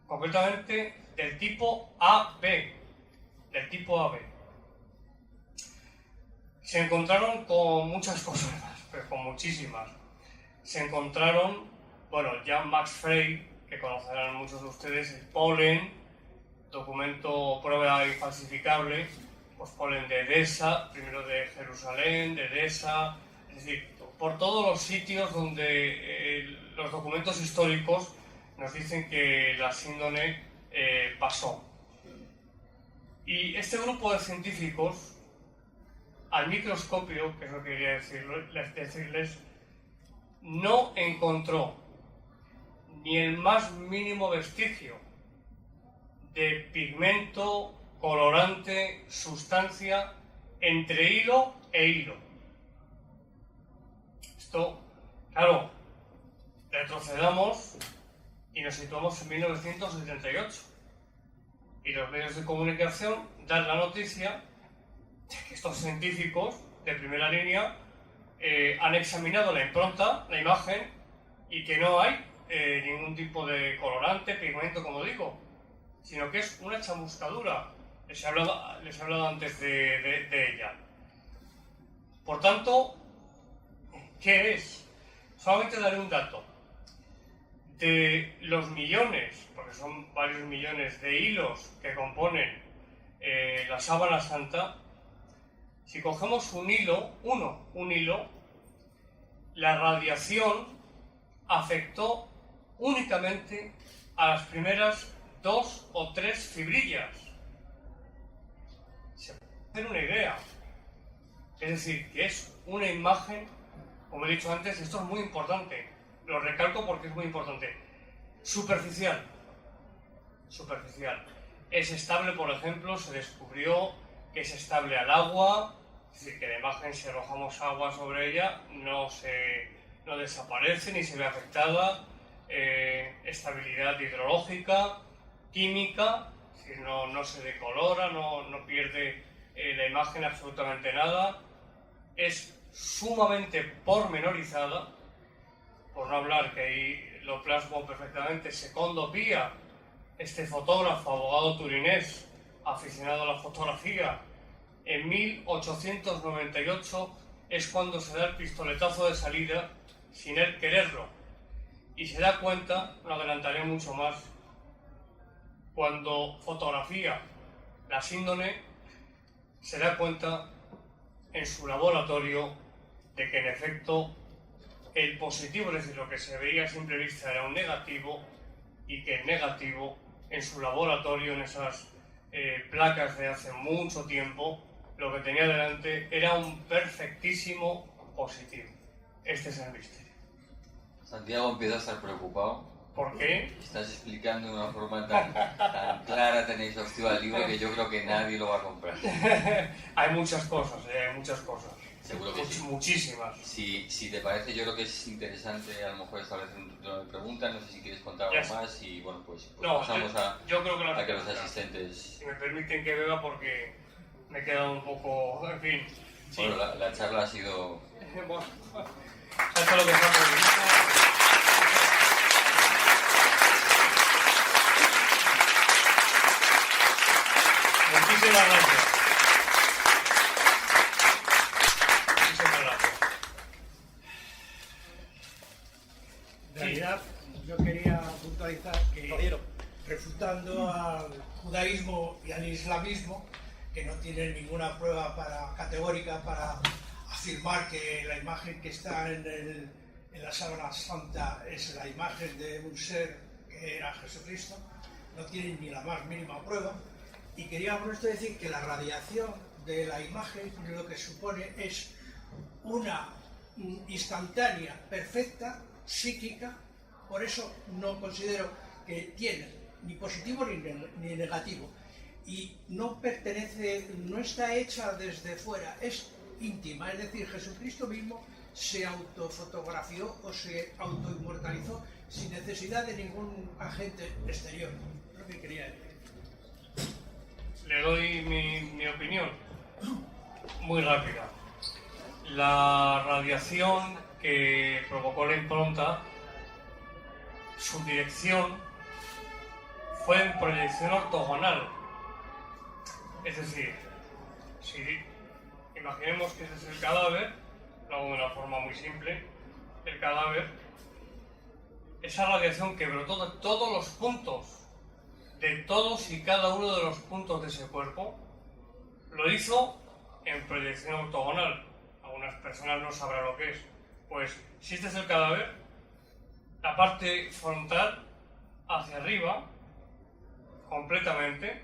concretamente del tipo AB, Se encontraron con muchas cosas más, pero con muchísimas. Se encontraron, bueno, ya Max Frey, que conocerán muchos de ustedes, el polen, documento prueba infalsificable, pues polen de Edesa, primero de Jerusalén, de Edesa, es decir, por todos los sitios donde los documentos históricos nos dicen que la síndone pasó. Y este grupo de científicos, al microscopio, que es lo que quería decirles, no encontró ni el más mínimo vestigio de pigmento, colorante, sustancia entre hilo e hilo. Esto, claro, retrocedamos y nos situamos en 1978. Y los medios de comunicación dan la noticia de que estos científicos de primera línea han examinado la impronta, la imagen, y que no hay ningún tipo de colorante, pigmento, como digo, sino que es una chamuscadura. Les he hablado antes de ella. Por tanto, ¿qué es? Solamente daré un dato. De los millones, porque son varios millones de hilos que componen la sábana santa, si cogemos un hilo, la radiación afectó únicamente a las primeras 2 o 3 fibrillas. Se puede hacer una idea. Es decir, que es una imagen, como he dicho antes, esto es muy importante, lo recalco porque es muy importante, superficial. Es estable, por ejemplo, se descubrió que es estable al agua, es decir, que la imagen, si arrojamos agua sobre ella, no desaparece ni se ve afectada. Estabilidad hidrológica, química, es decir, no se decolora, no pierde la imagen absolutamente nada. Es sumamente pormenorizada, por no hablar que ahí lo plasmo perfectamente. Secondo Pia, este fotógrafo, abogado turinés, aficionado a la fotografía, en 1898 es cuando se da el pistoletazo de salida sin él quererlo. Y se da cuenta, no adelantaré mucho más, cuando fotografía la síndone, se da cuenta en su laboratorio de que en efecto el positivo, es decir, lo que se veía a simple vista era un negativo, y que el negativo en su laboratorio, en esas placas de hace mucho tiempo, lo que tenía delante era un perfectísimo positivo. Este es el misterio. Santiago empieza a estar preocupado. ¿Por qué? Estás explicando de una forma tan clara, tan exhaustiva el libro, que yo creo que nadie lo va a comprar. Hay muchas cosas, hay muchas cosas. Seguro que sí. Muchísimas. Si te parece, yo creo que es interesante a lo mejor establecer un turno de preguntas. No sé si quieres contar algo más y bueno, pues no, pasamos yo creo que a que los asistentes... Si me permiten que beba porque me he quedado un poco... En fin. Sí. Bueno, la charla ha sido... Bueno, esto es lo que está previsto. Muchísimas gracias. En realidad, yo quería puntualizar que, refutando al judaísmo y al islamismo, que no tienen ninguna prueba categórica para afirmar que la imagen que está en la sábana santa es la imagen de un ser que era Jesucristo, no tienen ni la más mínima prueba. Y quería por esto decir que la radiación de la imagen lo que supone es una instantánea, perfecta, psíquica. Por eso no considero que tiene ni positivo ni negativo. Y no pertenece, no está hecha desde fuera, es íntima. Es decir, Jesucristo mismo se autofotografió o se autoinmortalizó sin necesidad de ningún agente exterior. Es lo que quería decir. Le doy mi opinión, muy rápida. La radiación que provocó la impronta, su dirección fue en proyección ortogonal. Es decir, si imaginemos que ese es el cadáver, lo hago de una forma muy simple, el cadáver, esa radiación que brotó de todos los puntos, de todos y cada uno de los puntos de ese cuerpo, lo hizo en proyección ortogonal. Algunas personas no sabrán lo que es. Pues si este es el cadáver, la parte frontal hacia arriba, completamente,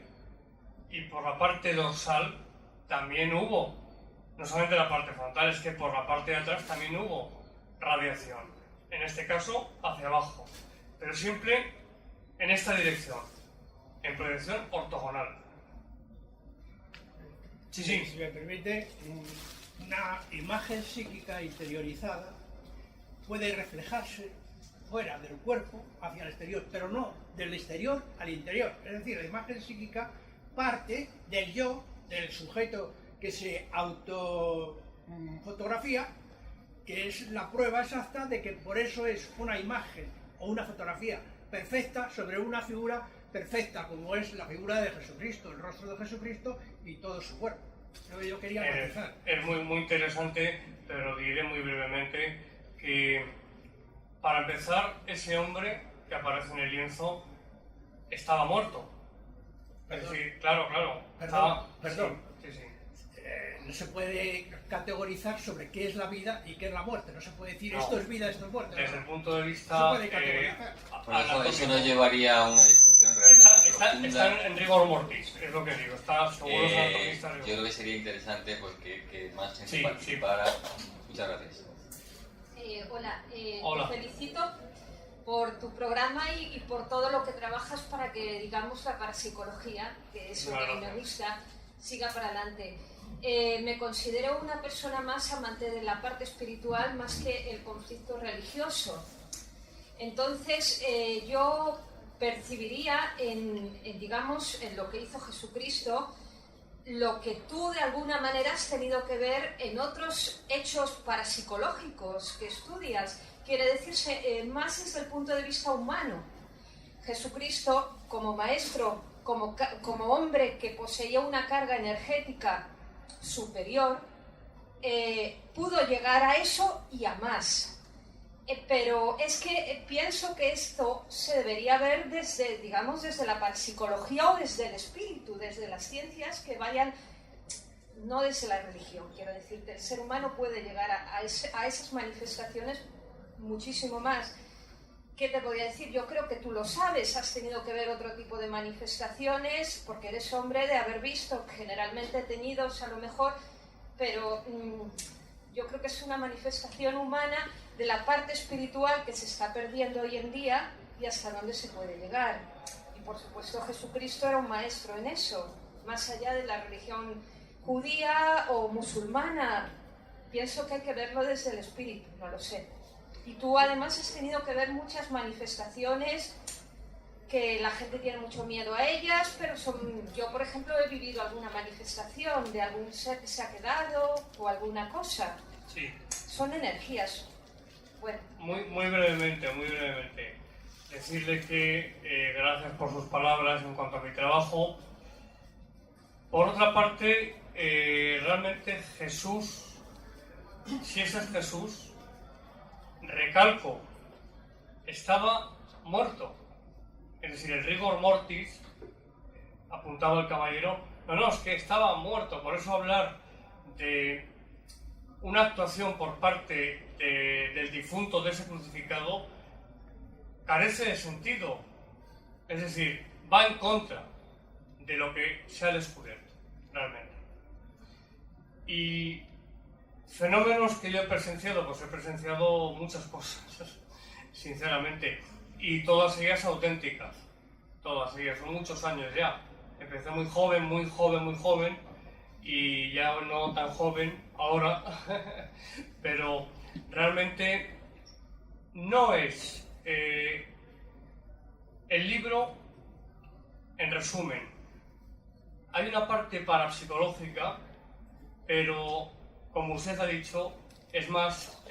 y por la parte dorsal también hubo, no solamente la parte frontal, es que por la parte de atrás también hubo radiación. En este caso, hacia abajo, pero siempre en esta dirección, en proyección ortogonal. Sí. Si me permite, una imagen psíquica interiorizada puede reflejarse fuera del cuerpo hacia el exterior, pero no del exterior al interior. Es decir, la imagen psíquica parte del yo, del sujeto que se autofotografía, que es la prueba exacta de que por eso es una imagen o una fotografía perfecta sobre una figura perfecta, como es la figura de Jesucristo, el rostro de Jesucristo y todo su cuerpo. Yo quería matizar. Es muy interesante, pero diré muy brevemente que, para empezar, ese hombre que aparece en el lienzo estaba muerto. Perdón. Es decir, claro. Perdón. Sí. No se puede categorizar sobre qué es la vida y qué es la muerte. No se puede decir No. Esto es vida, esto es muerte. Desde el punto de vista... No se puede categorizar. Eso nos llevaría a una discusión realmente profunda. Está en rigor mortis, es lo que digo. Está seguro Yo creo que sería interesante pues, que más gente participara. Muchas gracias. Hola. Hola. Te felicito por tu programa y por todo lo que trabajas para que, digamos, la parapsicología, que es lo que a mí me gusta, siga para adelante. Me considero una persona más amante de la parte espiritual más que el conflicto religioso. Entonces, yo percibiría digamos, en lo que hizo Jesucristo, lo que tú de alguna manera has tenido que ver en otros hechos parapsicológicos que estudias. Quiere decirse, más desde el punto de vista humano. Jesucristo, como maestro, como hombre que poseía una carga energética superior, pudo llegar a eso y a más. Pero es que pienso que esto se debería ver desde, digamos, desde la parapsicología o desde el espíritu, desde las ciencias que vayan, no desde la religión. Quiero decirte, el ser humano puede llegar a esas manifestaciones muchísimo más. ¿Qué te podría decir? Yo creo que tú lo sabes, has tenido que ver otro tipo de manifestaciones, porque eres hombre de haber visto, generalmente teñidos a lo mejor, pero yo creo que es una manifestación humana de la parte espiritual que se está perdiendo hoy en día y hasta dónde se puede llegar. Y por supuesto Jesucristo era un maestro en eso, más allá de la religión judía o musulmana. pienso que hay que verlo desde el espíritu, no lo sé. Y tú además has tenido que ver muchas manifestaciones que la gente tiene mucho miedo a ellas, pero yo, por ejemplo, he vivido alguna manifestación de algún ser que se ha quedado o alguna cosa. Sí. Son energías. Bueno. Muy brevemente. Decirle que gracias por sus palabras en cuanto a mi trabajo. Por otra parte, realmente Jesús, si ese es Jesús, recalco, estaba muerto. Es decir, el rigor mortis, apuntaba el caballero, no, es que estaba muerto. Por eso hablar de una actuación por parte del difunto, de ese crucificado, carece de sentido. Es decir, va en contra de lo que se ha descubierto, realmente. Y fenómenos que yo he presenciado, pues he presenciado muchas cosas, sinceramente. Y todas ellas auténticas, todas ellas, son muchos años ya. Empecé muy joven, y ya no tan joven ahora, pero realmente no es el libro, en resumen, hay una parte parapsicológica, pero como usted ha dicho, es más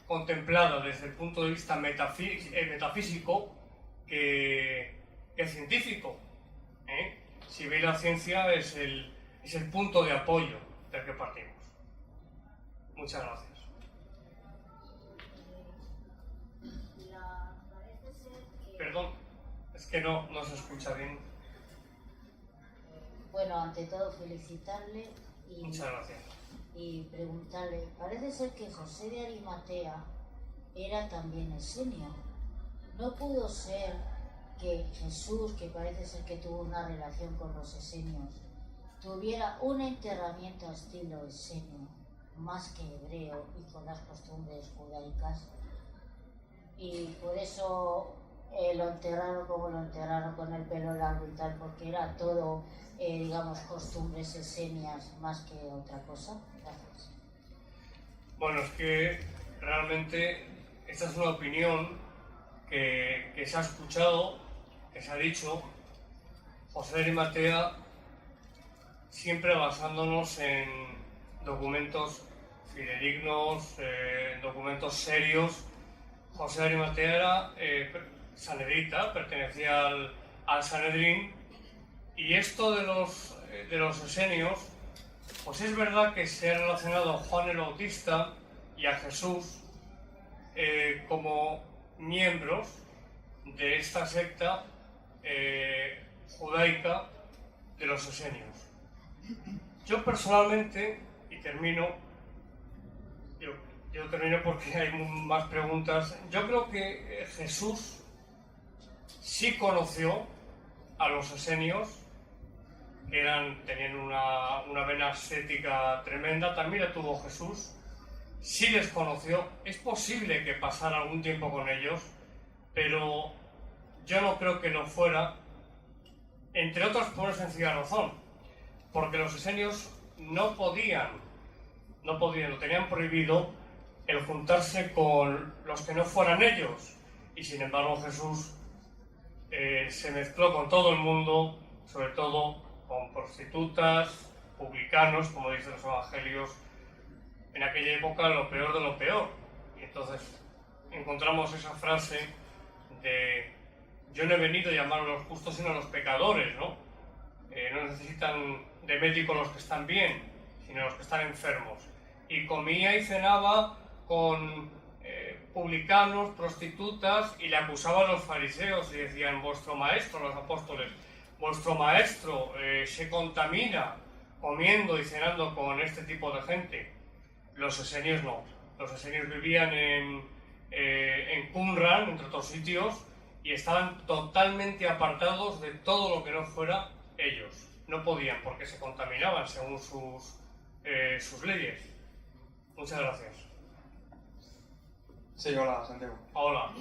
contemplada desde el punto de vista metafísico que científico. Si veis, la ciencia es el punto de apoyo del que partimos. Muchas gracias. Perdón, es que no se escucha bien. Bueno, ante todo felicitarle Muchas gracias. Y preguntarle, parece ser que José de Arimatea era también esenio. ¿No pudo ser que Jesús, que parece ser que tuvo una relación con los esenios, tuviera un enterramiento a estilo esenio, más que hebreo y con las costumbres judaicas? Y por eso lo enterraron como lo enterraron, con el pelo largo y tal, porque era todo, digamos, costumbres esenias más que otra cosa. Gracias. Bueno, es que realmente esta es una opinión que se ha escuchado, que se ha dicho. José de Arimatea, siempre basándonos en documentos fidedignos, documentos serios. José de Arimatea era sanedrita, pertenecía al Sanedrín, y esto de los esenios, pues es verdad que se ha relacionado a Juan el Bautista y a Jesús como miembros de esta secta judaica de los esenios. Yo personalmente, y termino, yo termino porque hay más preguntas, yo creo que Jesús sí conoció a los esenios, que tenían una vena ascética tremenda, también la tuvo Jesús, sí les conoció. Es posible que pasara algún tiempo con ellos, pero yo no creo que lo fuera, entre otras por una sencilla razón, porque los esenios no podían, lo tenían prohibido el juntarse con los que no fueran ellos, y sin embargo Jesús se mezcló con todo el mundo, sobre todo con prostitutas, publicanos, como dicen los evangelios, en aquella época lo peor de lo peor. Y entonces encontramos esa frase de: yo no he venido a llamar a los justos sino a los pecadores, ¿no? No necesitan de médico los que están bien, sino los que están enfermos. Y comía y cenaba con publicanos, prostitutas, y le acusaban a los fariseos y decían: vuestro maestro, los apóstoles, vuestro maestro se contamina comiendo y cenando con este tipo de gente. Los esenios no. Los esenios vivían en Qumran, entre otros sitios, y estaban totalmente apartados de todo lo que no fuera ellos. No podían, porque se contaminaban según sus leyes. Muchas gracias. Sí, hola, Santiago. Hola.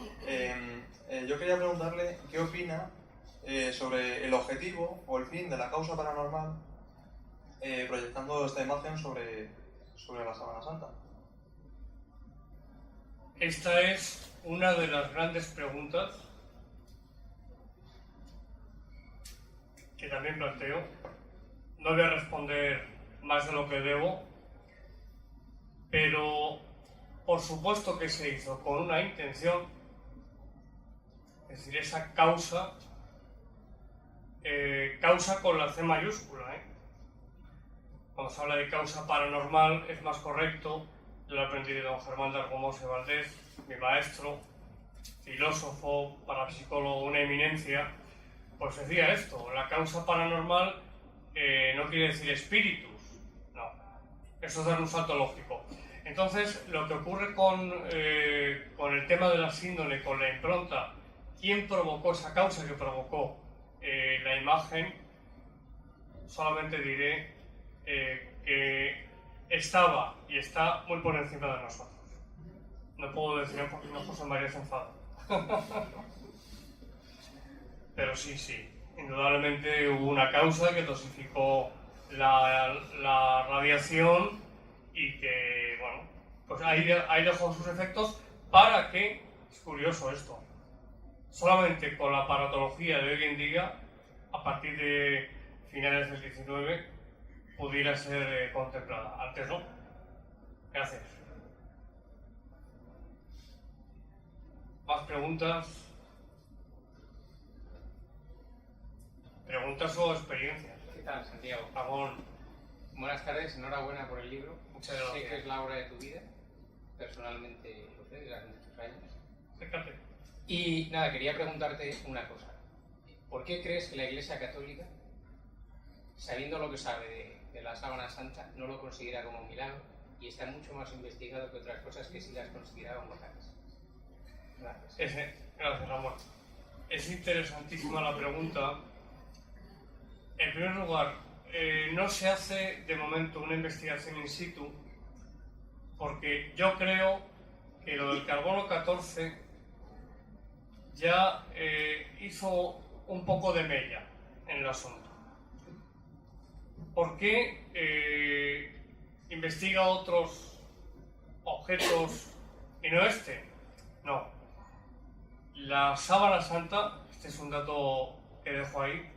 Yo quería preguntarle qué opina sobre el objetivo o el fin de la causa paranormal, proyectando esta imagen sobre sobre la Sábana Santa? Esta es una de las grandes preguntas que también planteo. No voy a responder más de lo que debo, pero por supuesto que se hizo con una intención, es decir, esa causa con la C mayúscula. Cuando se habla de causa paranormal es más correcto. Yo lo aprendí de don Germán de Argumose Valdés, mi maestro, filósofo, parapsicólogo, una eminencia. Pues decía esto: la causa paranormal no quiere decir espíritus, no, eso es dar un salto lógico. Entonces, lo que ocurre con el tema de la síndrome, con la impronta, ¿quién provocó esa causa que provocó la imagen? Solamente diré que estaba y está muy por encima de nosotros. No puedo decirlo porque no José María se enfada. Pero sí, indudablemente hubo una causa que dosificó la radiación y que, bueno, pues ahí dejó sus efectos para que, es curioso esto, solamente con la aparatología de hoy en día, a partir de finales del 19, pudiera ser contemplada. Antes no. Gracias. ¿Más preguntas? ¿Preguntas o experiencias? ¿Qué tal, Santiago? Ramón. Buenas tardes, enhorabuena por el libro. Muchas gracias. Sé que es la obra de tu vida. Personalmente lo sé desde hace muchos años. Fíjate. Y nada, quería preguntarte una cosa. ¿Por qué crees que la Iglesia Católica, sabiendo lo que sabe de la Sábana Santa, no lo considera como un milagro y está mucho más investigado que otras cosas que sí las consideraban locales? Gracias. Gracias, Ramón. Es interesantísima la pregunta. En primer lugar, no se hace de momento una investigación in situ, porque yo creo que lo del carbono 14 ya hizo un poco de mella en el asunto. ¿Por qué investiga otros objetos y no este? No. La Sábana Santa, este es un dato que dejo ahí,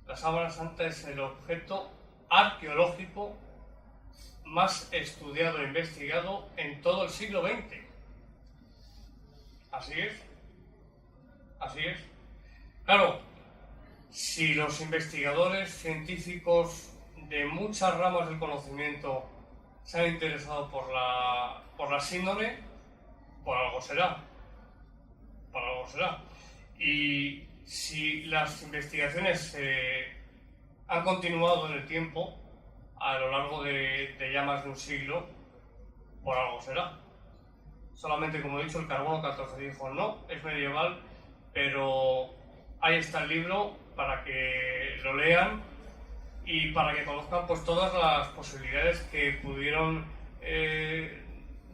la Sábana Santa es el objeto arqueológico más estudiado e investigado en todo el siglo XX. Así es. Así es. Claro, si los investigadores científicos de muchas ramas del conocimiento se han interesado por la síndrome, por algo será. Por algo será. Y si las investigaciones han continuado en el tiempo, a lo largo de ya más de un siglo, por algo será. Solamente, como he dicho, el carbono 14 dijo no, es medieval, pero ahí está el libro para que lo lean y para que conozcan pues todas las posibilidades que pudieron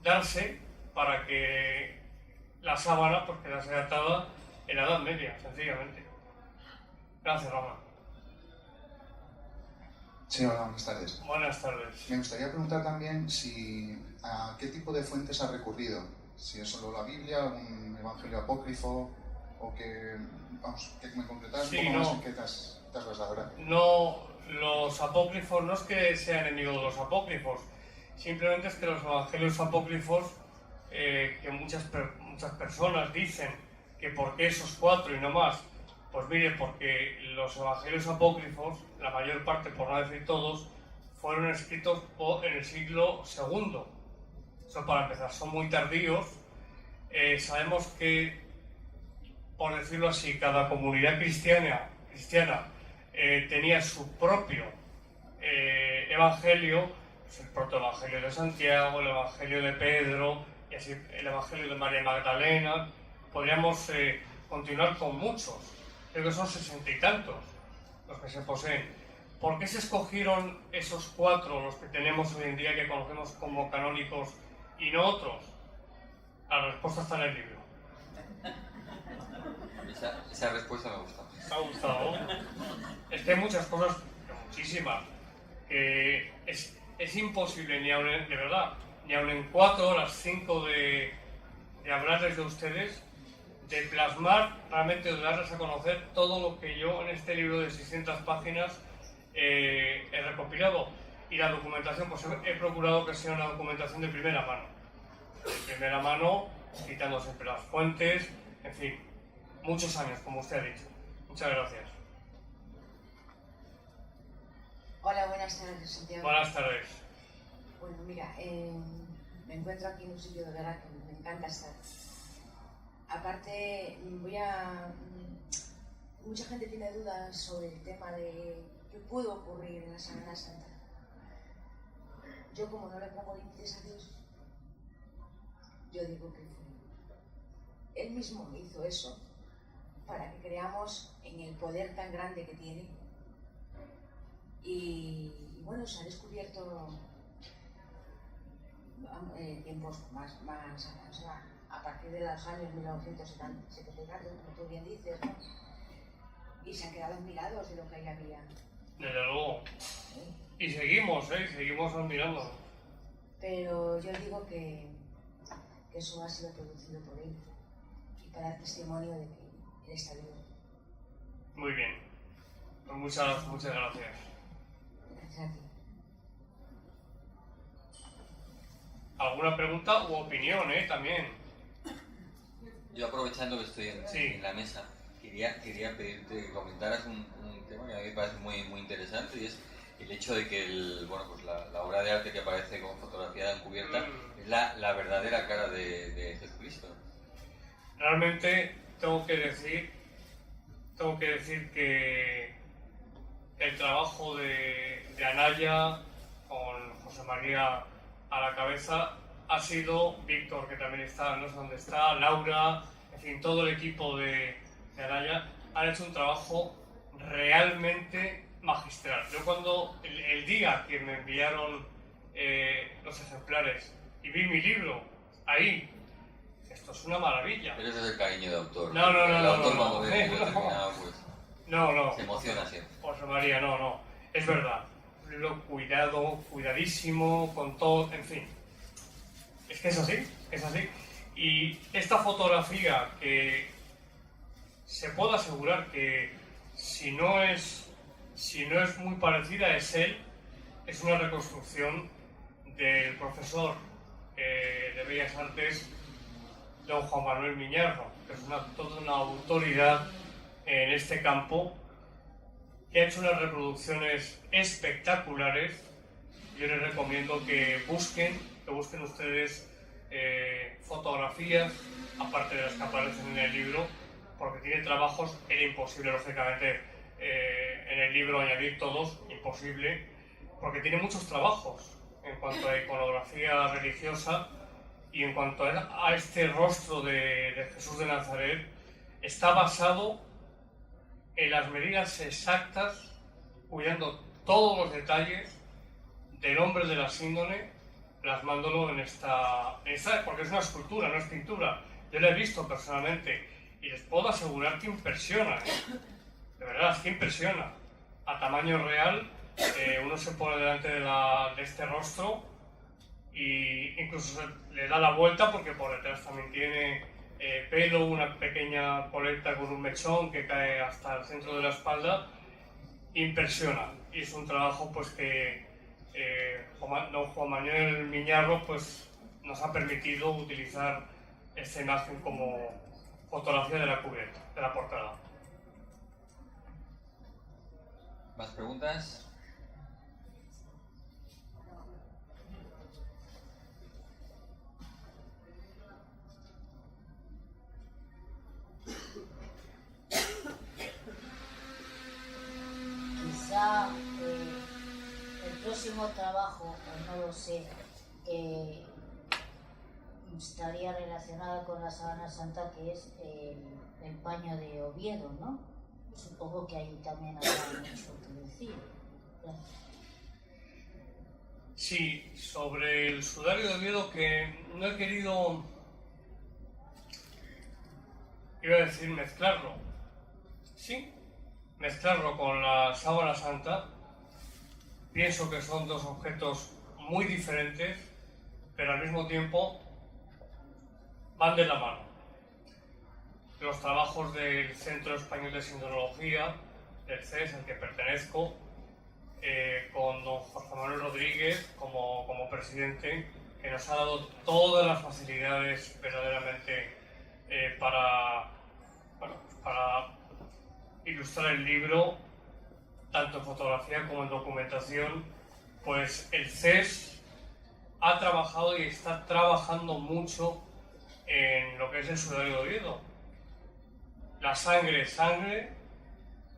darse para que la sábana pues quedase atada en la Edad Media, sencillamente. Gracias, Ramón. Sí, hola, buenas tardes. Buenas tardes. Me gustaría preguntar también a qué tipo de fuentes ha recurrido. Si es solo la Biblia, un evangelio apócrifo, o que me concretas Sí, un poco no. más en qué te has basado ahora. No, los apócrifos no es que sea enemigo de los apócrifos, simplemente es que los evangelios apócrifos, que muchas personas dicen que por qué esos 4 y no más, pues mire, porque los evangelios apócrifos, la mayor parte, por no decir todos, fueron escritos en el siglo II. Eso para empezar, son muy tardíos. Sabemos que, por decirlo así, cada comunidad cristiana tenía su propio evangelio, pues el protoevangelio de Santiago, el evangelio de Pedro, y así el evangelio de María Magdalena. Podríamos continuar con muchos, creo que son 60 y tantos los que se poseen. ¿Por qué se escogieron esos 4, los que tenemos hoy en día, que conocemos como canónicos, y no otros? La respuesta está en el libro. Esa respuesta me gusta. ¿Te ha gustado? Es que hay muchas cosas, muchísimas, que es imposible, ni aun en, de verdad, ni aun en 4 horas, 5 de hablarles de ustedes, de plasmar, realmente de darles a conocer todo lo que yo en este libro de 600 páginas he recopilado. Y la documentación, pues he procurado que sea una documentación de primera mano. De primera mano, citando siempre las fuentes, en fin, muchos años, como usted ha dicho. Muchas gracias. Hola, buenas tardes, Santiago. Buenas tardes. Bueno, mira, me encuentro aquí en un sitio de verdad que me encanta estar. Aparte, mucha gente tiene dudas sobre el tema de qué pudo ocurrir en la Semana Santa. Yo, como no le pongo límites a Dios, yo digo que Él mismo hizo eso para que creamos en el poder tan grande que tiene. Y bueno, se ha descubierto tiempos más o sea, a partir de los años 1970, como tú bien dices, ¿no? Y se han quedado admirados de lo que ahí había. Desde luego. ¿Sí? Y seguimos admirando. Pero yo digo que eso ha sido producido por Él y para dar testimonio de que Él está vivo. Muy bien. Pues muchas gracias. Gracias a ti. ¿Alguna pregunta u opinión, también? Yo, aprovechando que estoy Sí. en la mesa, quería pedirte que comentaras un tema que a mí me parece muy interesante, y es el hecho de que la obra de arte que aparece con fotografía encubierta es la verdadera cara de Jesucristo. Realmente tengo que decir que el trabajo de Anaya, con José María a la cabeza, ha sido Víctor, que también está, no sé dónde está, Laura, en fin, todo el equipo de Anaya, han hecho un trabajo realmente magistral. Yo cuando, el día que me enviaron los ejemplares y vi mi libro ahí, esto es una maravilla. Pero ese es el cariño de autor. No, el autor no, cuando ve un determinado, pues, no. se emociona siempre. José María, no. Es verdad. Un libro cuidadísimo, con todo, en fin. Es que es así. Y esta fotografía, que se puede asegurar que si no es muy parecida, es él, es una reconstrucción del profesor de Bellas Artes, don Juan Manuel Miñarro, que es toda una autoridad en este campo, que ha hecho unas reproducciones espectaculares. Yo les recomiendo que busquen ustedes fotografías, aparte de las que aparecen en el libro, porque tiene trabajos. Era imposible, lógicamente, en el libro añadir todos, imposible, porque tiene muchos trabajos en cuanto a iconografía religiosa, y en cuanto a este rostro de Jesús de Nazaret, está basado en las medidas exactas, cuidando todos los detalles del hombre de la síndone, plasmándolo en esta, porque es una escultura, no es pintura. Yo la he visto personalmente y les puedo asegurar que impresiona, de verdad, es que impresiona. A tamaño real, uno se pone delante de este rostro y incluso le da la vuelta, porque por detrás también tiene pelo, una pequeña coleta con un mechón que cae hasta el centro de la espalda. Impresiona, y es un trabajo pues que don Juan Manuel Miñarro pues nos ha permitido utilizar esta imagen como fotografía de la cubierta, de la portada. ¿Más preguntas? Quizá el próximo trabajo, o no lo sé, estaría relacionado con la Sábana Santa, que es el paño de Oviedo, ¿no? Supongo que ahí también habrá mucho que decir. Sí, sobre el sudario de Oviedo, que no he querido, iba a decir, mezclarlo. Sí, mezclarlo con la Sábana Santa. Pienso que son dos objetos muy diferentes, pero al mismo tiempo van de la mano. Los trabajos del Centro Español de Sindonología, del CES, al que pertenezco, con don José Manuel Rodríguez como presidente, que nos ha dado todas las facilidades verdaderamente para ilustrar el libro, tanto en fotografía como en documentación. Pues el CES ha trabajado y está trabajando mucho en lo que es el sudario de Oviedo. La sangre es sangre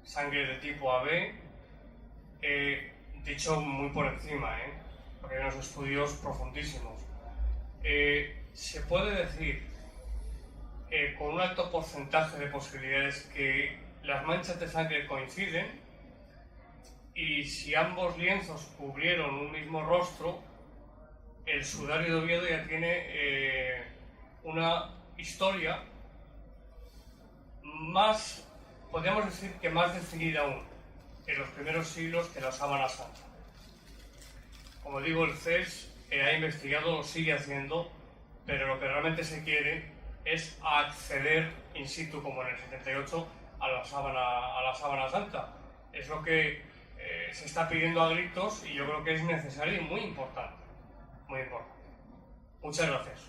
de tipo AB, dicho muy por encima, porque hay unos estudios profundísimos. Se puede decir con un alto porcentaje de posibilidades que las manchas de sangre coinciden, y si ambos lienzos cubrieron un mismo rostro, el sudario de Oviedo ya tiene una historia más, podríamos decir que más definida aún en los primeros siglos que la sábana santa. Como digo, el CES ha investigado, lo sigue haciendo, pero lo que realmente se quiere es acceder in situ, como en el 78, a la sábana santa. Es lo que se está pidiendo a gritos, y yo creo que es necesario y muy importante. Muy importante. Muchas gracias.